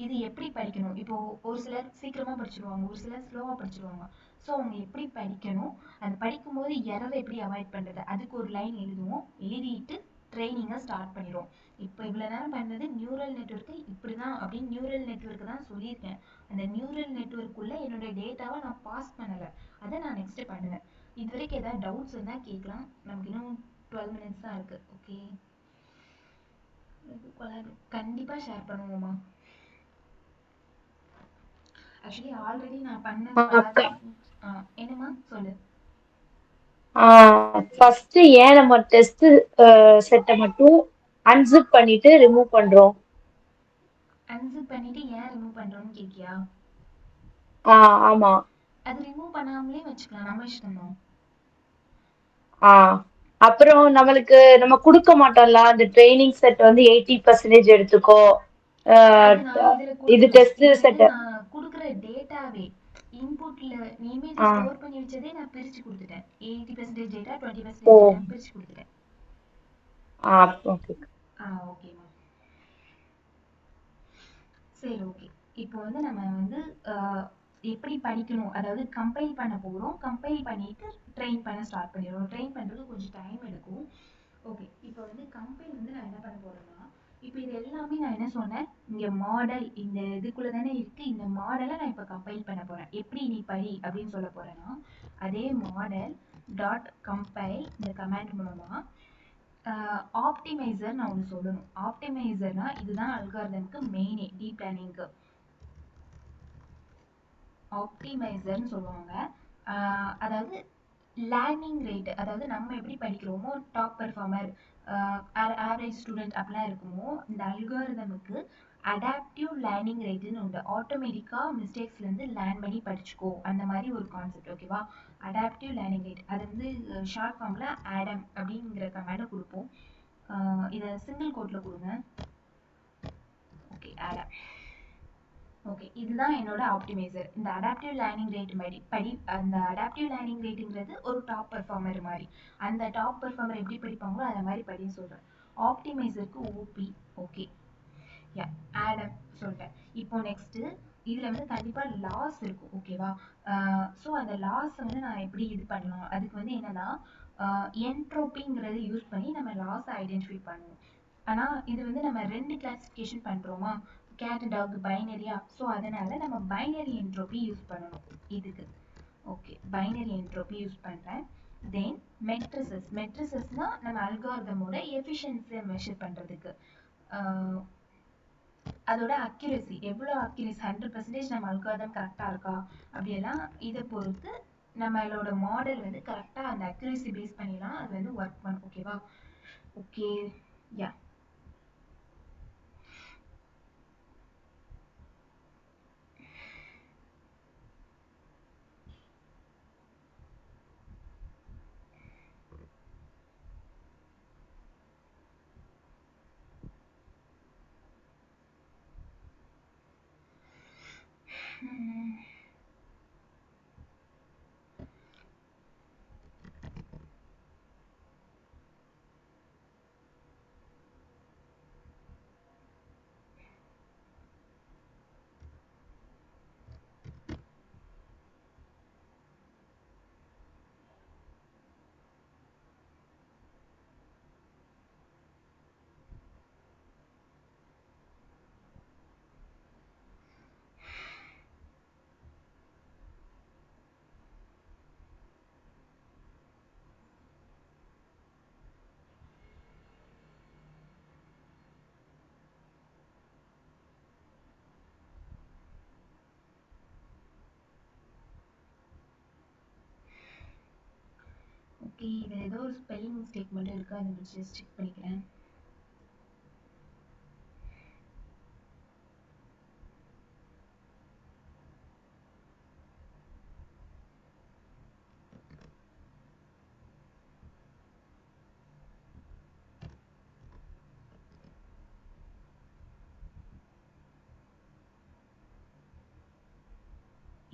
இது எப்படி படிக்கணும். இப்போ ஒரு சிலர் சீக்கிரமாக படிச்சிருவாங்க, ஒரு சிலர் ஸ்லோவாக படிச்சிருவாங்க. ஸோ அவங்க எப்படி படிக்கணும், அது படிக்கும்போது எரரை எப்படி அவாய்ட் பண்ணுறது, அதுக்கு ஒரு லைன் எழுதுவோம். எழுதிட்டு ட்ரைனிங்கை ஸ்டார்ட் பண்ணிடுவோம். இப்போ இவ்வளோ நேரம் பண்ணது நியூரல் நெட்வொர்க்கு இப்படி தான் அப்படின்னு நியூரல் நெட்வொர்க்கு தான் சொல்லியிருக்கேன். அந்த நியூரல் நெட்வொர்க்குள்ளே என்னோடய டேட்டாவை நான் பாஸ் பண்ணலை, அதை நான் நெக்ஸ்ட்டு பண்ணுவேன். இது வரைக்கும் ஏதாவது டவுட்ஸ் இருந்தால் கேட்கலாம். நமக்கு இன்னும் 12 மினிட்ஸ் தான் இருக்குது. ஓகே, கண்டிப்பாக ஷேர் பண்ணுவோமா. ஆக்சுவலி ஆல்ரெடி நான் பண்ண என்னம்மா சொல்லு. ஃபர்ஸ்ட் ஏன் நம்ம டெஸ்ட் செட்டை மட்டும் அன்சிப் பண்ணிட்டு ரிமூவ் பண்றோம். அன்சிப் பண்ணிட்டு ஏன் ரிமூவ் பண்றோம்னு கேக்கியா? ஆமா, அது ரிமூவ் பண்ணாமலே வச்சுக்கலாம், நம்ம இஷ்டம் தான். ஆ அப்புறம் நம்மளுக்கு நம்ம கொடுக்க மாட்டோம்ல அந்த ட்ரைனிங் செட் வந்து 80% எடுத்துக்கோ. அது நான் இதுல இது கொடுக்கணும். டெஸ்ட் இது வந்து செட். நான் கொடுக்குற டேட்டாவே இன்புட்ல இமேஜ் ஆ ஸ்டோர் பண்ணி வச்சதே நான் பிரிச்சு கொடுத்துட்டேன். 80% டேட்டா, ஓ 20% டேட்டா பிரிச்சு கொடுத்துட்டேன். ஆ ஓகே. ஓகேம்மா. சரி, ஓகே. இப்போ வந்து நம்ம வந்து எப்படி படிக்கணும், அதாவது கம்பைல் பண்ண போகிறோம். கம்பைல் பண்ணிட்டு ட்ரெயின் பண்ண ஸ்டார்ட் பண்ணிடுவோம். ட்ரெயின் பண்ணுறது கொஞ்சம் டைம் எடுக்கும். ஓகே, இப்போ வந்து கம்பைல் வந்து நான் என்ன பண்ண போகிறேன்னா, இப்போ இது எல்லாமே நான் என்ன சொன்னேன், இங்கே மாடல் இந்த இதுக்குள்ளே தானே இருக்குது. இந்த மாடலை நான் இப்போ கம்பைல் பண்ண போகிறேன். எப்படி நீ படி அப்படின்னு சொல்ல போகிறேன்னா, அதே மாடல் டாட் கம்பைல் இந்த கமாண்ட் மூலமாக ஆப்டிமைசர் நான் ஒன்று சொல்லணும். ஆப்டிமைசர்னா இதுதான் அல்காரிதம்க்கு மெயினே, டீப் லேர்னிங்க்கு ஆப்டிமைசர்னு சொல்லுவாங்க. அதாவது லேர்னிங் ரேட், அதாவது நம்ம எப்படி படிக்கிறோமோ டாப் பெர்ஃபார்மர், ஆவரேஜ் ஸ்டூடெண்ட் அப்படிலாம் இருக்குமோ, இந்த அல்காரிதமுக்கு அடாப்டிவ் லேர்னிங் ரேட்டுன்னு உண்டு. ஆட்டோமேட்டிக்காக மிஸ்டேக்ஸ்லேருந்து லேர்ன் பண்ணி படிச்சுக்கோ, அந்த மாதிரி ஒரு கான்செப்ட். ஓகேவா? அடாப்டிவ் லேர்னிங் ரேட், அது வந்து ஷார்ட் ஃபார்மில் ஆடம் அப்படிங்கிற கமாண்டை கொடுப்போம். இதை சிங்கிள் கோட்டில் கொடுங்க. Okay, Adam. ஓகே, இதுதான் என்னோட ஆப்டிமைசர். இந்த அடாப்டிவ் லேர்னிங் ரேட் படி அந்த அடாப்டிவ் லேர்னிங் ரேட்டுங்கிறது ஒரு டாப் பெர்ஃபார்மர் மாதிரி. அந்த டாப் பெர்ஃபார்மர் எப்படி படிப்பாங்களோ அதை மாதிரி படின்னு சொல்கிறேன். ஆப்டிமைசருக்கு ஓபி. ஓகே, யா, ஆடம் சொல்லிட்டேன். இப்போ நெக்ஸ்ட்டு இதில் வந்து கண்டிப்பாக லாஸ் இருக்கும். ஓகேவா? ஸோ அந்த லாஸ் வந்து நான் எப்படி இது பண்ணலாம், அதுக்கு வந்து என்னென்னா என்ட்ரோப்பிங்கிறத யூஸ் பண்ணி நம்ம லாஸை ஐடென்டிஃபை பண்ணுவோம். ஆனால் இது வந்து நம்ம 2 கிளாசிஃபிகேஷன் பண்ணுறோமா, கேட் டாக் பைனரியா. ஸோ அதனால் நம்ம பைனரி என்ட்ரோபி யூஸ் பண்ணணும் இதுக்கு. ஓகே, பைனரி என்ட்ரோபி யூஸ் பண்ணுறேன். தென் மெட்ரிசஸ்னால் நம்ம அல்காரிதமோட எஃபிஷியன்சியை மெஷர் பண்ணுறதுக்கு, அதோட அக்யூரசி எவ்வளோ அக்யூரசி, 100% நம்ம அல்காரிதம் கரெக்டாக இருக்கா அப்படியெல்லாம் இதை பொறுத்து நம்மளோட மாடல் வந்து கரெக்டாக அந்த அக்யூரசி பேஸ் பண்ணிலாம் அது வந்து ஒர்க் பண்ணும். ஓகேவா? Okay, yeah. ஓகே, இதில் ஏதோ ஒரு ஸ்பெல்லிங் மிஸ்டேக் மட்டும் இருக்குது, அதை ஜஸ்ட் செக் பண்ணிக்கிறேன்.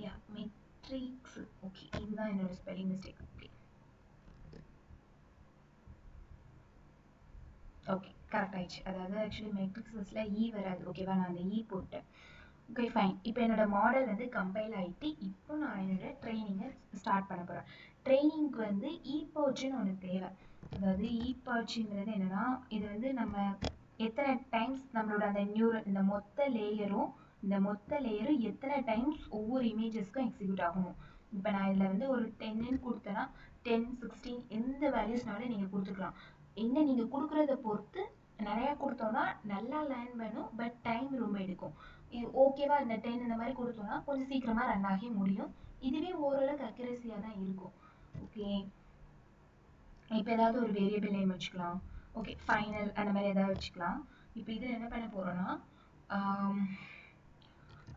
யா, மெட்ரிக்ஸ். ஓகே, இதுதான் என்னோட spelling mistake. Okay, okay, correct ஆயிடுச்சு. அதாவது ஆக்சுவலி மெட்ரிக்ஸில் இ வராது. ஓகேவா? நான் அந்த இ போட்டேன். Okay, fine. இப்போ என்னோட மாடல் வந்து கம்பைல் ஆகிட்டு இப்போ நான் என்னோட ட்ரைனிங்கை ஸ்டார்ட் பண்ண போகிறேன். ட்ரைனிங்க்கு வந்து ஈபர்ச்னு ஒன்று தேவை. அதாவது ஈபர்ச்ங்கிறது என்னென்னா, இது வந்து நம்ம எத்தனை டைம்ஸ் நம்மளோட அந்த நியூரல் இந்த மொத்த லேயரும் எத்தனை டைம்ஸ் ஒவ்வொரு இமேஜஸ்க்கும் எக்ஸிக்யூட் ஆகணும். இப்போ நான் இதில் வந்து ஒரு 10ன்னு கொடுத்தேன்னா 10, 16 எந்த வேல்யூஸ்னாலும் நீங்கள் கொடுத்துக்கலாம். என்ன நீங்கள் கொடுக்குறத பொறுத்து நிறையா கொடுத்தோன்னா நல்லா லேர்ன் பண்ணும், பட் டைம் ரொம்ப எடுக்கும். இது ஓகேவா? இந்த 10 இந்த மாதிரி கொடுத்தோன்னா கொஞ்சம் சீக்கிரமாக ரன் ஆகி முடியும். இதுவே ஓரளவுக்கு அக்யூரஸியாக தான் இருக்கும். ஓகே, இப்போ ஏதாவது ஒரு வேரியபிள் நேம் வச்சுக்கலாம். ஓகே, ஃபைனல் அந்த மாதிரி ஏதாவது வச்சுக்கலாம். இப்போ இதில் என்ன பண்ண போகிறோன்னா,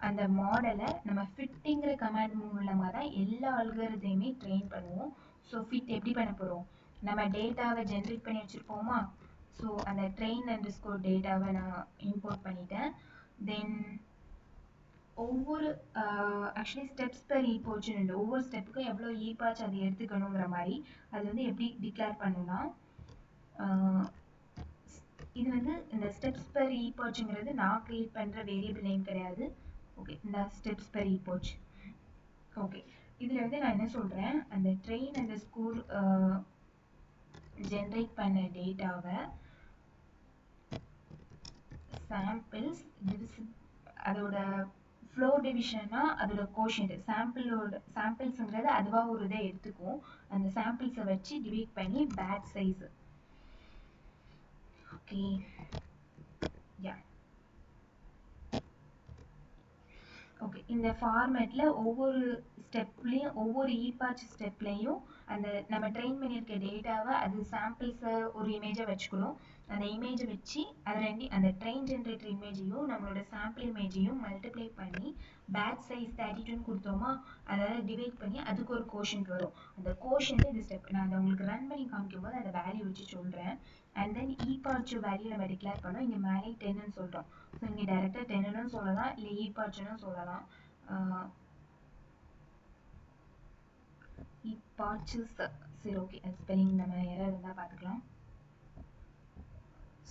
அந்த மாடலை நம்ம ஃபிட்டுங்கிற கமாண்ட் மூலமாக தான் எல்லா அல்காரிதமையுமே ட்ரெயின் பண்ணுவோம். ஸோ ஃபிட் எப்படி பண்ண போகிறோம், நம்ம டேட்டாவை ஜென்ரேட் பண்ணி வச்சுருப்போமா, ஸோ அந்த ட்ரெயின் அண்டர் ஸ்கோர் டேட்டாவை நான் இம்போர்ட் பண்ணிட்டேன். தென் ஒவ்வொரு ஆக்சுவலி ஸ்டெப்ஸ் பெர் ஈபோச்சுன்னு உண்டு. ஒவ்வொரு ஸ்டெப்புக்கும் எவ்வளோ ஈபாச் அது எடுத்துக்கணுங்கிற மாதிரி அது வந்து எப்படி டிக்ளேர் பண்ணுன்னா, இது வந்து இந்த ஸ்டெப்ஸ் பெர் ஈபோச்சுங்கிறது நான் கிரியேட் பண்ணுற வேரியபிள் நேம் கிடையாது. ஓகே, இந்த ஸ்டெப்ஸ் பெர் ஈபோச். ஓகே, இதில் வந்து நான் என்ன சொல்கிறேன், அந்த ட்ரெயின் அந்த ஸ்கூல் ஜென்ரேட் பண்ண டேட்டாவை சாம்பிள்ஸ் அதோட ஃப்ளோர் டிவிஷன்னா அதோட கோஷன்ட் சாம்பிள்ஸுங்கிறது அதுவாக ஒரு இதை எடுத்துக்கும். அந்த சாம்பிள்ஸை வச்சு டிவைட் பண்ணி batch size. Okay, yeah okay, இந்த ஃபார்மேட்டில் ஒவ்வொரு ஸ்டெப்லேயும் ஒவ்வொரு ஈபாச் ஸ்டெப்லேயும் அந்த நம்ம ட்ரெயின் பண்ணியிருக்க டேட்டாவை அது சாம்பிள்ஸை ஒரு இமேஜை வச்சுக்கணும். அந்த இமேஜை வச்சு அது அந்த ட்ரெயின் ஜென்ரேட்டர் இமேஜையும் நம்மளோட சாம்பிள் இமேஜையும் மல்டிப்ளை பண்ணி பேட்ச் சைஸ் 32 கொடுத்தோமா, அதாவது டிவைட் பண்ணி அதுக்கு ஒரு கோஷன்ட் வரும். அந்த கோஷன்ட் இந்த ஸ்டெப் நான் அதை உங்களுக்கு ரன் பண்ணி காமிக்கும் போது அந்த வேல்யூ வச்சு சொல்கிறேன். அண்ட் தென் ஈபாச் வேல்யூ நம்ம டிக்ளேர் பண்ணோம். இங்கே மேலே 10ன்னு சொல்லிட்டோம். ஸோ இங்கே டேரெக்டாக 10ன்னு சொல்லலாம், இல்லை ஈபாச்சுன்னு சொல்லலாம். ஈபாச்சஸ். சரி, ஓகே, ஸ்பெல்லிங் நம்ம எரர் இருந்தால் பார்த்துக்கலாம்.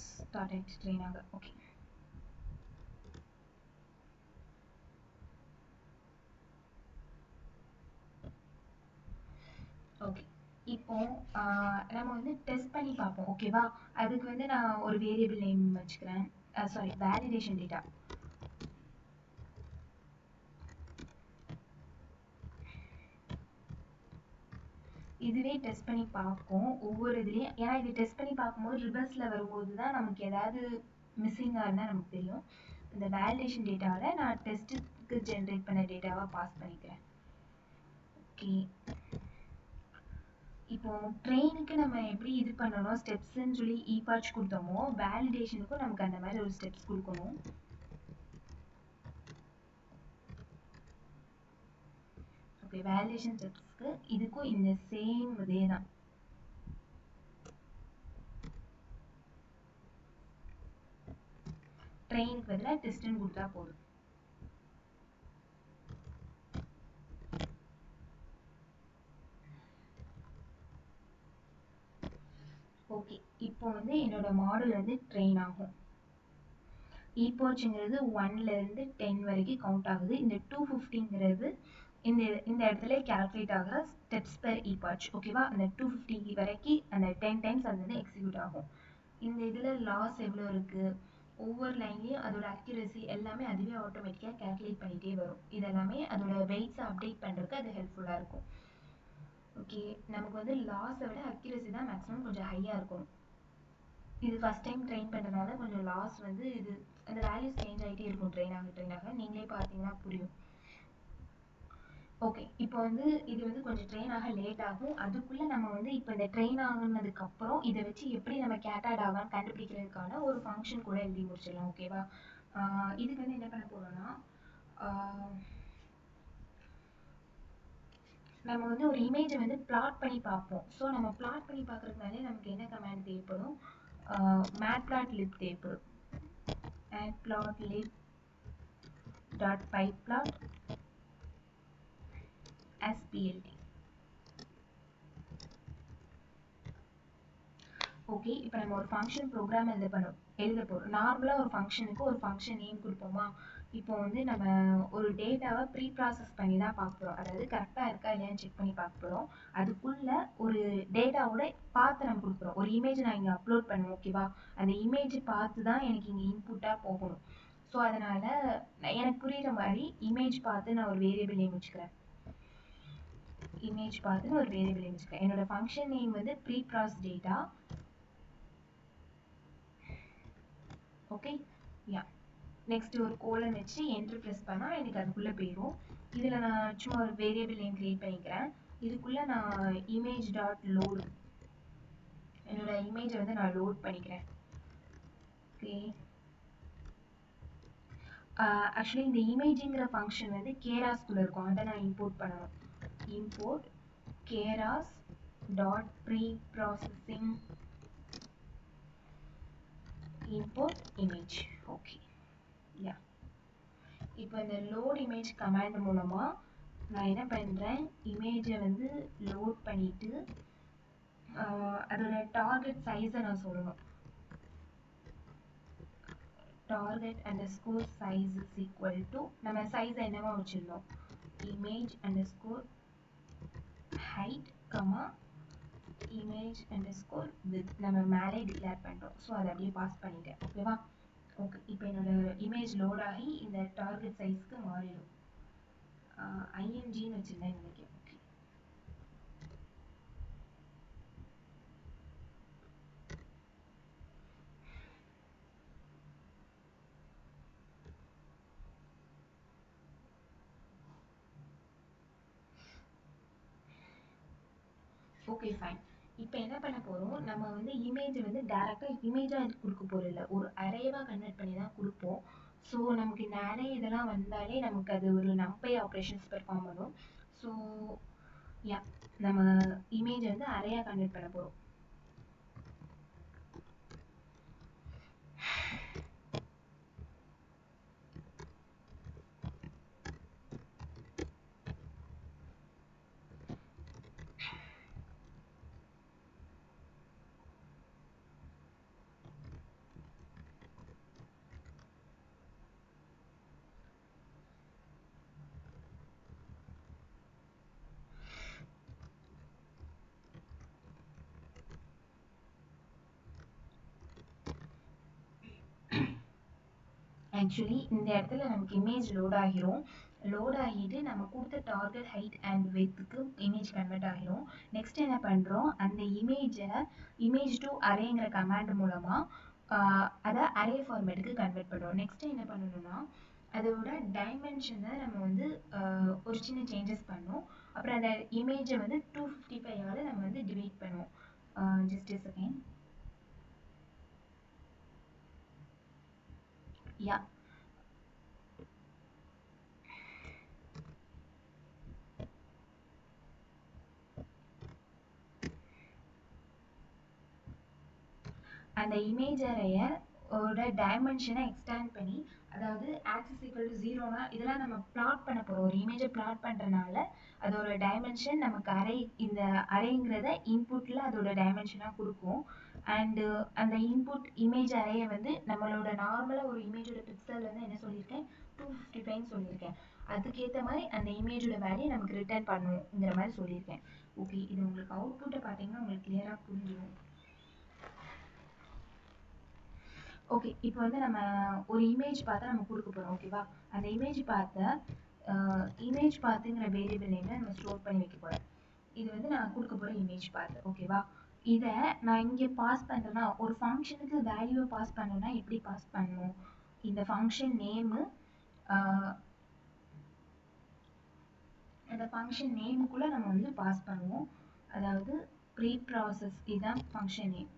ஸ்டார்ட் ஆகிடுச்சு ட்ரெயின் ஆக. ஓகே, ஓகே, இப்போ நம்ம வந்து டெஸ்ட் பண்ணி பார்ப்போம். ஓகேவா, அதுக்கு வந்து நான் ஒரு வேரியபிள் நேம் வச்சுக்கிறேன். Sorry, validation data. இதுவே டெஸ்ட் பண்ணி பார்க்கும் ஒவ்வொரு இதுலேயும். ஏன்னா இது டெஸ்ட் பண்ணி பார்க்கும்போது ரிவர்ஸில் வரும்போது தான் நமக்கு ஏதாவது மிஸ்ஸிங்காக இருந்தால் நமக்கு தெரியும். இந்த வேலிடேஷன் டேட்டாவில் நான் டெஸ்ட்டுக்கு ஜென்ரேட் பண்ண டேட்டாவை பாஸ் பண்ணிக்கிறேன். ஓகே, இப்போ ட்ரெயினுக்கு நம்ம எப்படி இது பண்ணணும், ஸ்டெப்ஸ்ன்னு சொல்லி ஈபாச் கொடுத்தோமோ, வேலிடேஷனுக்கும் நமக்கு அந்த மாதிரி ஒரு ஸ்டெப்ஸ் கொடுக்கணும். ஓகே, வேலிடேஷன் ஸ்டெப்ஸ்க்கு இதுக்கும் இந்த சேம் இதே தான். ட்ரெயினுக்கு பதிலாக டெஸ்ட்னு கொடுத்தா போதும். ஓகே, இப்போ வந்து என்னோட மாடல் வந்து ட்ரெயின் ஆகும். ஈபோச்சுங்கிறது 1லேருந்து 10 வரைக்கும் கவுண்ட் ஆகுது. இந்த 250ங்கிறது இந்த இடத்துல கால்குலேட் ஆகிற ஸ்டெப்ஸ் பெர் ஈபாச். ஓகேவா, அந்த 250 வரைக்கும் அந்த 10 டைம்ஸ் அது வந்து எக்ஸிக்யூட் ஆகும். இந்த இதில் லாஸ் எவ்வளோ இருக்குது, ஒவ்வொரு லைன்லேயும் அதோட அக்யூரசி எல்லாமே அதுவே ஆட்டோமேட்டிக்காக கால்குலேட் பண்ணிகிட்டே வரும். இதெல்லாமே அதோட வெயிட்ஸை அப்டேட் பண்ணுறதுக்கு அது ஹெல்ப்ஃபுல்லாக இருக்கும். ஓகே, நமக்கு வந்து லாஸை விட அக்யூரசி தான் மேக்ஸிமம் கொஞ்சம் ஹையாக இருக்கும். இது ஃபஸ்ட் டைம் ட்ரெயின் பண்ணுறதுனால கொஞ்சம் லாஸ் வந்து இது அந்த வேல்யூஸ் சேஞ்ச் ஆகிட்டே இருக்கும் ட்ரெயின் ஆக. நீங்களே பார்த்தீங்கன்னா புரியும். ஓகே, இப்போ வந்து இது வந்து கொஞ்சம் ட்ரெயின் ஆக லேட் ஆகும். அதுக்குள்ளே நம்ம வந்து இப்போ இந்த ட்ரெயின் ஆகுனதுக்கப்புறம் இதை வச்சு எப்படி நம்ம கேட்டாட் ஆகான்னு கண்டுபிடிக்கிறதுக்கான ஒரு ஃபங்க்ஷன் கூட எழுதி முடிச்சிடலாம். ஓகேவா, இதுக்கு வந்து என்ன பண்ண போகிறோம்னா, நம்ம வந்து ஒரு இமேஜை வந்து பிளாட் பண்ணி பார்ப்போம். ஸோ நம்ம பிளாட் பண்ணி பார்க்குறதுனாலே நமக்கு என்ன கமாண்ட் தேவைப்படும், matplotlib தேவைப்படும். matplotlib dot pyplot as plt. Okay, இப்போ நம்ம ஒரு ஃபங்க்ஷன் ப்ரோக்ராம் எழுத போகிறோம். நார்மலாக ஒரு ஃபங்க்ஷனுக்கு ஒரு ஃபங்க்ஷன் நேம் கொடுப்போமா, இப்போ வந்து நம்ம ஒரு டேட்டாவை ப்ரீ ப்ராசஸ் பண்ணி தான் பார்க்க போகிறோம். அதாவது கரெக்டாக இருக்கா இல்லையான்னு செக் பண்ணி பார்க்க போகிறோம். அதுக்குள்ளே ஒரு டேட்டாவோட பார்த்து நம்ம கொடுக்குறோம். ஒரு இமேஜ் நான் இங்கே அப்லோட் பண்ணுவேன். ஓகேவா, அந்த இமேஜ் பார்த்து தான் எனக்கு இங்கே இன்புட்டாக போகணும். ஸோ அதனால் எனக்கு புரிகிற மாதிரி இமேஜ் பார்த்து நான் ஒரு வேரியபிள் நேம் வச்சுக்கிறேன். இமேஜ் பார்த்துன்னு ஒரு வேரியபிள் நேம் வச்சுக்கிறேன். என்னோட ஃபங்க்ஷன் நேம் வந்து preprocess data. Okay, yeah next ஒரு கோலன் வச்சு என்டர் ப்ரெஸ் பண்ணால் எனக்கு அதுக்குள்ளே போயிடும். இதில் நான் சும்மா ஒரு வேரியபிள் நேம் க்ரியேட் பண்ணிக்கிறேன். இதுக்குள்ளே நான் இமேஜ் டாட் லோடு என்னோட இமேஜை வந்து நான் லோட் பண்ணிக்கிறேன். ஓகே, ஆக்சுவலி இந்த இமேஜுங்கிற ஃபங்க்ஷன் வந்து கேராஸ்குள்ளே இருக்கும். அதை நான் இம்போர்ட் பண்ணணும். Import Keras dot pre-processing import image. Okay, yeah. இப்போ இந்த load image command மூலமா நான் என்ன பண்றேன், இமேஜை வந்து லோட் பண்ணிட்டு அதோட டார்கெட் சைஸை நான் சொல்லணும். target underscore size is equal to நம்ம சைஸ் என்னவா வச்சிருந்தோம், image underscore height comma image underscore width நம்ம மேலே டிக்ளேர் பண்ணுறோம். ஸோ அதை அப்படியே பாஸ் பண்ணிட்டேன். ஓகேவா? ஓகே, இப்போ என்னோட இமேஜ் லோட் ஆகி இந்த டார்கெட் சைஸ்க்கு மாறிடும். ஐஎன்ஜின்னு வச்சுருந்தேன் நினைக்கிறேன். Okay fine. இப்போ என்ன பண்ண போகிறோம், நம்ம வந்து இமேஜ் வந்து டேரெக்டாக இமேஜாக கொடுக்க போகிறோம், இல்லை ஒரு அரேவாக கன்வெர்ட் பண்ணி தான் கொடுப்போம். ஸோ நமக்கு இந்த அரே இதெல்லாம் வந்தாலே நமக்கு அது ஒரு நம்பை ஆப்ரேஷன்ஸ் பெர்ஃபார்ம் பண்ணும். ஸோ யா, நம்ம இமேஜ் வந்து அரேயாக கன்வெர்ட் பண்ண போகிறோம். ஆக்சுவலி இந்த இடத்துல நமக்கு இமேஜ் லோட் ஆகிரும். லோட் ஆகிட்டு நம்ம கொடுத்த டார்கெட் ஹைட் அண்ட் விட்த்துக்கு இமேஜ் கன்வெர்ட் ஆகிரும். நெக்ஸ்ட் என்ன பண்ணுறோம், அந்த இமேஜ் டு அரேங்கிற கமாண்ட் மூலமாக அதை அரே ஃபார்மேட்டுக்கு கன்வெர்ட் பண்ணுறோம். நெக்ஸ்ட் என்ன பண்ணணும்னா, அதோட டைமென்ஷனை நம்ம வந்து ஒரு சின்ன சேஞ்சஸ் பண்ணோம். அப்புறம் அந்த இமேஜை வந்து 255 நம்ம வந்து டிவைட் பண்ணுவோம். Just a second. யா, அந்த இமேஜ் அரேயை ஓட டைமென்ஷனை எக்ஸ்டேண்ட் பண்ணி, அதாவது ஆக்சிஸ் ஈக்குவல் டு 0னா இதெல்லாம் நம்ம பிளாட் பண்ண போகிறோம். ஒரு இமேஜை பிளாட் பண்ணுறனால அதோட டைமென்ஷன் நமக்கு இந்த அரேங்கிறத இன்புட்டில் அதோட டைமென்ஷனாக கொடுக்கும். அண்டு அந்த இன்புட் இமேஜ் அரேயை வந்து நம்மளோட நார்மலாக ஒரு இமேஜோட பிக்சல் வந்து என்ன சொல்லியிருக்கேன், 255 சொல்லியிருக்கேன். அதுக்கேற்ற மாதிரி அந்த இமேஜோட வேல்யூ நமக்கு ரிட்டர்ன் பண்ணுங்கிற மாதிரி சொல்லியிருக்கேன். ஓகே, இது உங்களுக்கு அவுட்புட்டை பார்த்தீங்கன்னா உங்களுக்கு கிளியராக புரிஞ்சிடும். ஓகே, இப்போ வந்து நம்ம ஒரு இமேஜ் பார்த்தா நம்ம கொடுக்க போகிறோம். ஓகேவா? அந்த இமேஜ் பார்த்துங்கிற வேரியபிள் நேமை நம்ம ஸ்டோர் பண்ணி வைக்க போகிறேன். இது வந்து நான் கொடுக்க போகிற இமேஜ் பார்த்து. ஓகேவா? இதை நான் இங்கே பாஸ் பண்ணுறேன்னா, ஒரு ஃபங்க்ஷனுக்கு வேல்யூவை பாஸ் பண்ணணும்னா எப்படி பாஸ் பண்ணணும், இந்த ஃபங்க்ஷன் நேமு அந்த ஃபங்க்ஷன் நேமுக்குள்ளே நம்ம வந்து பாஸ் பண்ணுவோம். அதாவது ப்ரீ ப்ராசஸ், இதுதான் function name,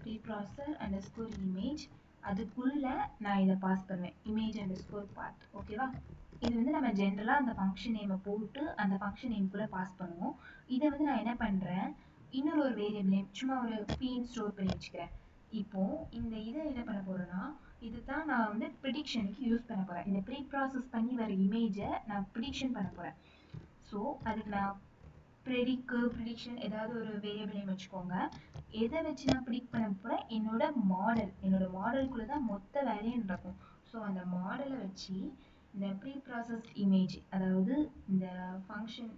preprocessor underscore image, அதுக்குள்ளே நான் இதை பாஸ் பண்ணுவேன், இமேஜ் அண்டர்ஸ்கோர் பார்ட். ஓகேவா? இது வந்து நம்ம ஜென்ரலாக அந்த ஃபங்க்ஷன் நேமை போட்டு அந்த ஃபங்க்ஷன் நேம்குள்ளே பாஸ் பண்ணுவோம். இதை வந்து நான் என்ன பண்ணுறேன், இன்னொரு ஒரு வேரியபிள் நேம் சும்மா ஒரு பின்னு ஸ்டோர் பண்ணி வச்சுக்கிறேன். இப்போது இந்த இதை என்ன பண்ண போகிறேன்னா, இது தான் நான் வந்து ப்ரிடிக்ஷனுக்கு யூஸ் பண்ண போகிறேன். இந்த ப்ரீ ப்ராசஸ் பண்ணி வர இமேஜை நான் ப்ரிடிக்ஷன் பண்ண போகிறேன். ஸோ அதுக்கு நான் ப்ரிடிக்ஷன் ஏதாவது ஒரு வேரியபிள் நேம் வச்சுக்கோங்க. எதை வச்சு நான் ப்ரிடிக்ட் பண்ண போகிறேன், என்னோட மாடலுக்குள்ளே தான் மொத்த வேலையும் நடக்கும். ஸோ அந்த மாடலை வச்சு இந்த ப்ரீ ப்ராசஸ் இமேஜ், அதாவது இந்த ஃபங்க்ஷன்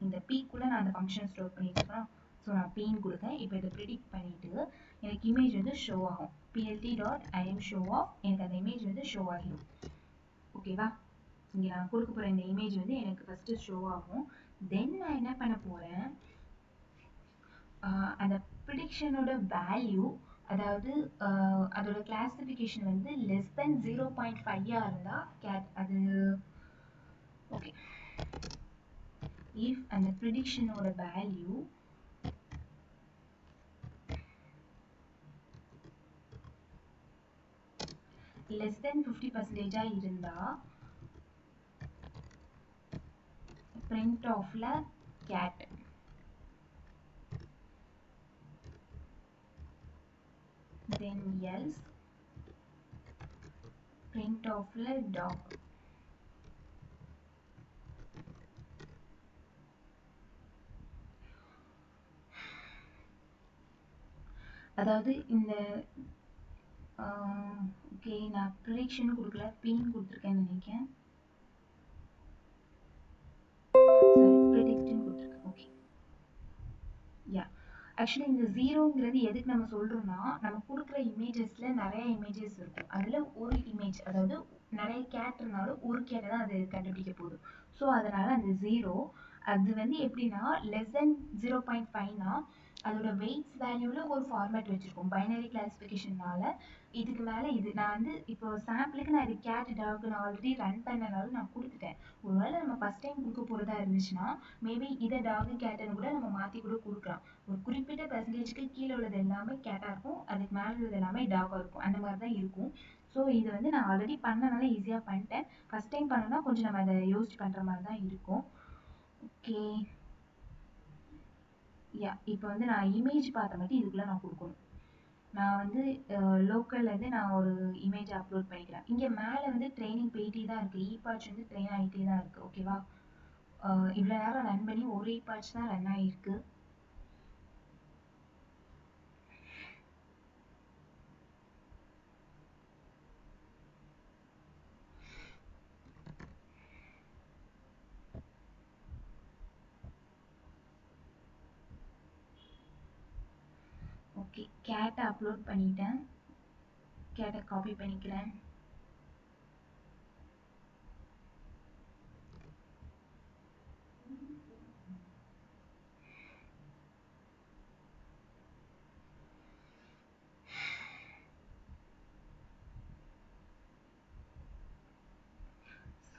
இந்த பீக்குள்ளே நான் அந்த ஃபங்க்ஷன் ஸ்டோர் பண்ணியிருக்கேன். ஸோ நான் பீன்னு கொடுத்தேன். இப்போ இதை ப்ரிடிக்ட் பண்ணிவிட்டு எனக்கு இமேஜ் வந்து ஷோ ஆகும். plt.im show off, எனக்கு அந்த இமேஜ் வந்து ஷோ ஆகிடும். ஓகேவா? இங்கே நான் கொடுக்க போகிற இந்த இமேஜ் வந்து எனக்கு ஃபஸ்ட்டு ஷோ ஆகும். தென் நான் என்ன பண்ண போகிறேன், அந்த ப்ரிடிக்ஷனோட வேல்யூ, அதாவது அதோட கிளாசிஃபிகேஷன் வந்து லெஸ் தென் 0.5 இருந்தால் அது ஓகே. இஃப் அந்த ப்ரிடிக்ஷனோட வேல்யூ லெஸ் தென் 50% இருந்தால் print offல cat. then else print offல dog. அதாவது இந்த ஓகே நான் ப்ரிடிக்ஷன் கொடுக்கல, பின் கொடுத்துருக்கேன்னு நினைக்கிறேன். சாரி, ப்ரிடிக்ட்னு கொடுத்துருக்கேன். ஓகே யா, ஆக்சுவலி இந்த ஜீரோங்கிறது எதுக்கு நம்ம சொல்றோம்னா, நம்ம கொடுக்குற இமேஜஸ்ல நிறைய இமேஜஸ் இருக்கும். அதுல ஒரு இமேஜ், அதாவது நிறைய கேட் இருந்தாலும் ஒரு கேட்டை தான் அது கண்டுபிடிக்க போகுது. ஸோ அதனால அந்த ஜீரோ அது வந்து எப்படின்னா லெஸ் தென் 0.5னா அதோட வெயிட்ஸ் வேல்யூல ஒரு ஃபார்மேட் வச்சிருக்கோம் பைனரி கிளாசிஃபிகேஷனால. இதுக்கு மேலே இது நான் வந்து இப்போ சாம்பிளுக்கு நான் இது கேட் டாக் நான் ஆல்ரெடி ரன் பண்ணனால நான் கொடுத்துட்டேன். ஒருவேளை நம்ம ஃபர்ஸ்ட் டைம் கொடுக்க போகிறதா இருந்துச்சுன்னா மேபி இதை டாக் கேட்டுன்னு கூட நம்ம மாற்றி கூட கொடுக்கலாம். ஒரு குறிப்பிட்ட பெர்சன்டேஜ்க்கு கீழே உள்ளது எல்லாமே கேட்டாக இருக்கும், அதுக்கு மேலே உள்ளது எல்லாமே டாகாக இருக்கும், அந்த மாதிரி தான் இருக்கும். ஸோ இது வந்து நான் ஆல்ரெடி பண்ணனால ஈஸியாக பண்ணிட்டேன். ஃபர்ஸ்ட் டைம் பண்ணனா கொஞ்சம் நம்ம அதை யோசிச்சு பண்ணுற மாதிரி தான் இருக்கும். ஓகே யா, இப்போ வந்து நான் இமேஜ் பார்த்த மட்டும் இதுக்குள்ளே நான் கொடுக்கணும். நான் வந்து லோக்கல்லேருந்து நான் ஒரு இமேஜ் அப்லோட் பண்ணிக்கிறேன். இங்கே மேலே வந்து ட்ரைனிங் போயிட்டே தான் இருக்குது, இபாட்ச் வந்து ட்ரெயின் ஆகிட்டே தான் இருக்குது. ஓகேவா, இவ்வளோ நேரம் ரன் பண்ணி ஒரு இபாட்ச் தான் ரன் ஆகிருக்கு. ஓகே, கேட்டை அப்லோட் பண்ணிட்டேன், கேட்டை காப்பி பண்ணிக்கிறேன்.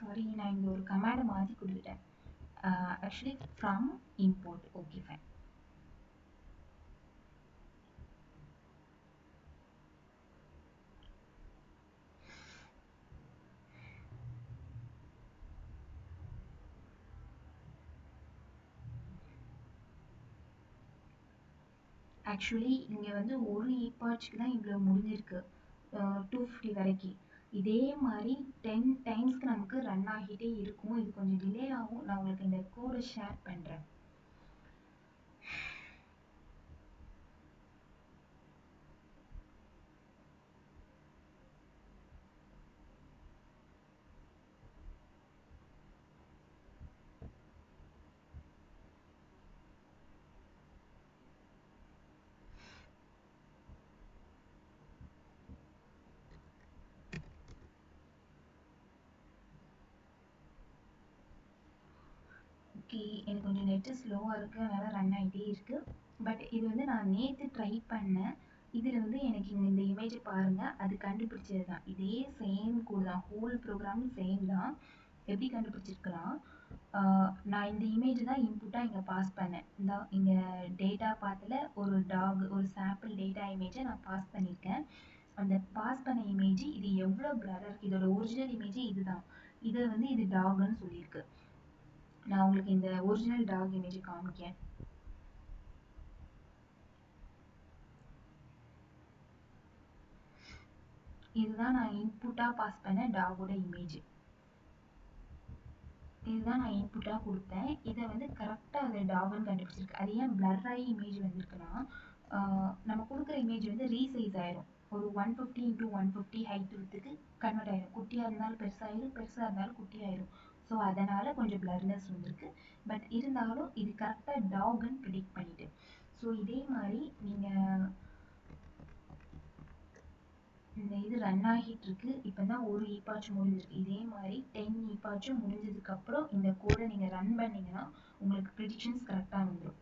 சாரி, நான் இங்கே ஒரு கமாண்டை மாற்றி கொடுத்துட்டேன். Actually from import. Okay fine. Actually இங்கே வந்து ஒரு இபாட்ச்க்கு தான் இவ்வளோ முடிஞ்சிருக்கு, 250 வரைக்கும். இதே மாதிரி 10 டைம்ஸ்க்கு நமக்கு ரன் ஆகிட்டே இருக்கும். இது கொஞ்சம் டிலே ஆகும். நான் உங்களுக்கு இந்த கோடை ஷேர் பண்ணுறேன். ஓகே, எனக்கு கொஞ்சம் நெட்டு ஸ்லோவாக இருக்குது, அதனால் ரன் ஆகிட்டே இருக்குது. பட் இது வந்து நான் நேற்று ட்ரை பண்ணேன். இதில் வந்து எனக்கு இந்த இமேஜை பாருங்கள், அது கண்டுபிடிச்சது தான். இதே சேம் கோட் தான், ஹோல் ப்ரோக்ராமும் சேம் தான். எப்படி கண்டுபிடிச்சிருக்கலாம், நான் இந்த இமேஜ் தான் இன்புட்டாக இங்கே பாஸ் பண்ணேன். இந்த இங்கே டேட்டா பாத்தில் ஒரு டாக், ஒரு சாம்பிள் டேட்டா இமேஜை நான் பாஸ் பண்ணியிருக்கேன். அந்த பாஸ் பண்ண இமேஜ் இது எவ்வளோ பிளராக இருக்குது, இதோட ஒரிஜினல் இமேஜ் இதுதான். இதை வந்து இது டாக்னு சொல்லியிருக்கு. நான் உங்களுக்கு இந்த ஒரிஜினல் டாக் இமேஜ் காமிக்கேன். இதுதான் நான் இன்புட்டாக பாஸ் பண்ண டாகோட இமேஜ். இதுதான் நான் இன்புட்டாக கொடுத்தேன். இதை வந்து கரெக்டாக அது டாக்னு கண்டுபிடிச்சிருக்கு. அது ஏன் பிளர் ஆகி இமேஜ் வந்திருக்குன்னா, நம்ம கொடுக்குற இமேஜ் வந்து ரீசைஸ் ஆயிரும். ஒரு 150 × 150 ஹைட் வித்துக்கு கன்வெர்ட் ஆயிரும். குட்டியாக இருந்தாலும் பெருசாயிரும், பெருசாக இருந்தாலும் குட்டியாயிரும். ஸோ அதனால் கொஞ்சம் பிளர்னஸ் வந்திருக்கு. பட் இருந்தாலும் இது கரெக்டாக டாக்னு ப்ரிடிக்ட் பண்ணிட்டு. ஸோ இதே மாதிரி நீங்கள் இந்த இது ரன் ஆகிட்டு இருக்கு. இப்போ தான் ஒரு இபாட்ச் முடிஞ்சிருக்கு. இதே மாதிரி 10 இபாட்சும் முடிஞ்சதுக்கப்புறம் இந்த கோடை நீங்கள் ரன் பண்ணிங்கன்னா உங்களுக்கு ப்ரிடிக்ஷன்ஸ் கரெக்டாக வந்துடும்.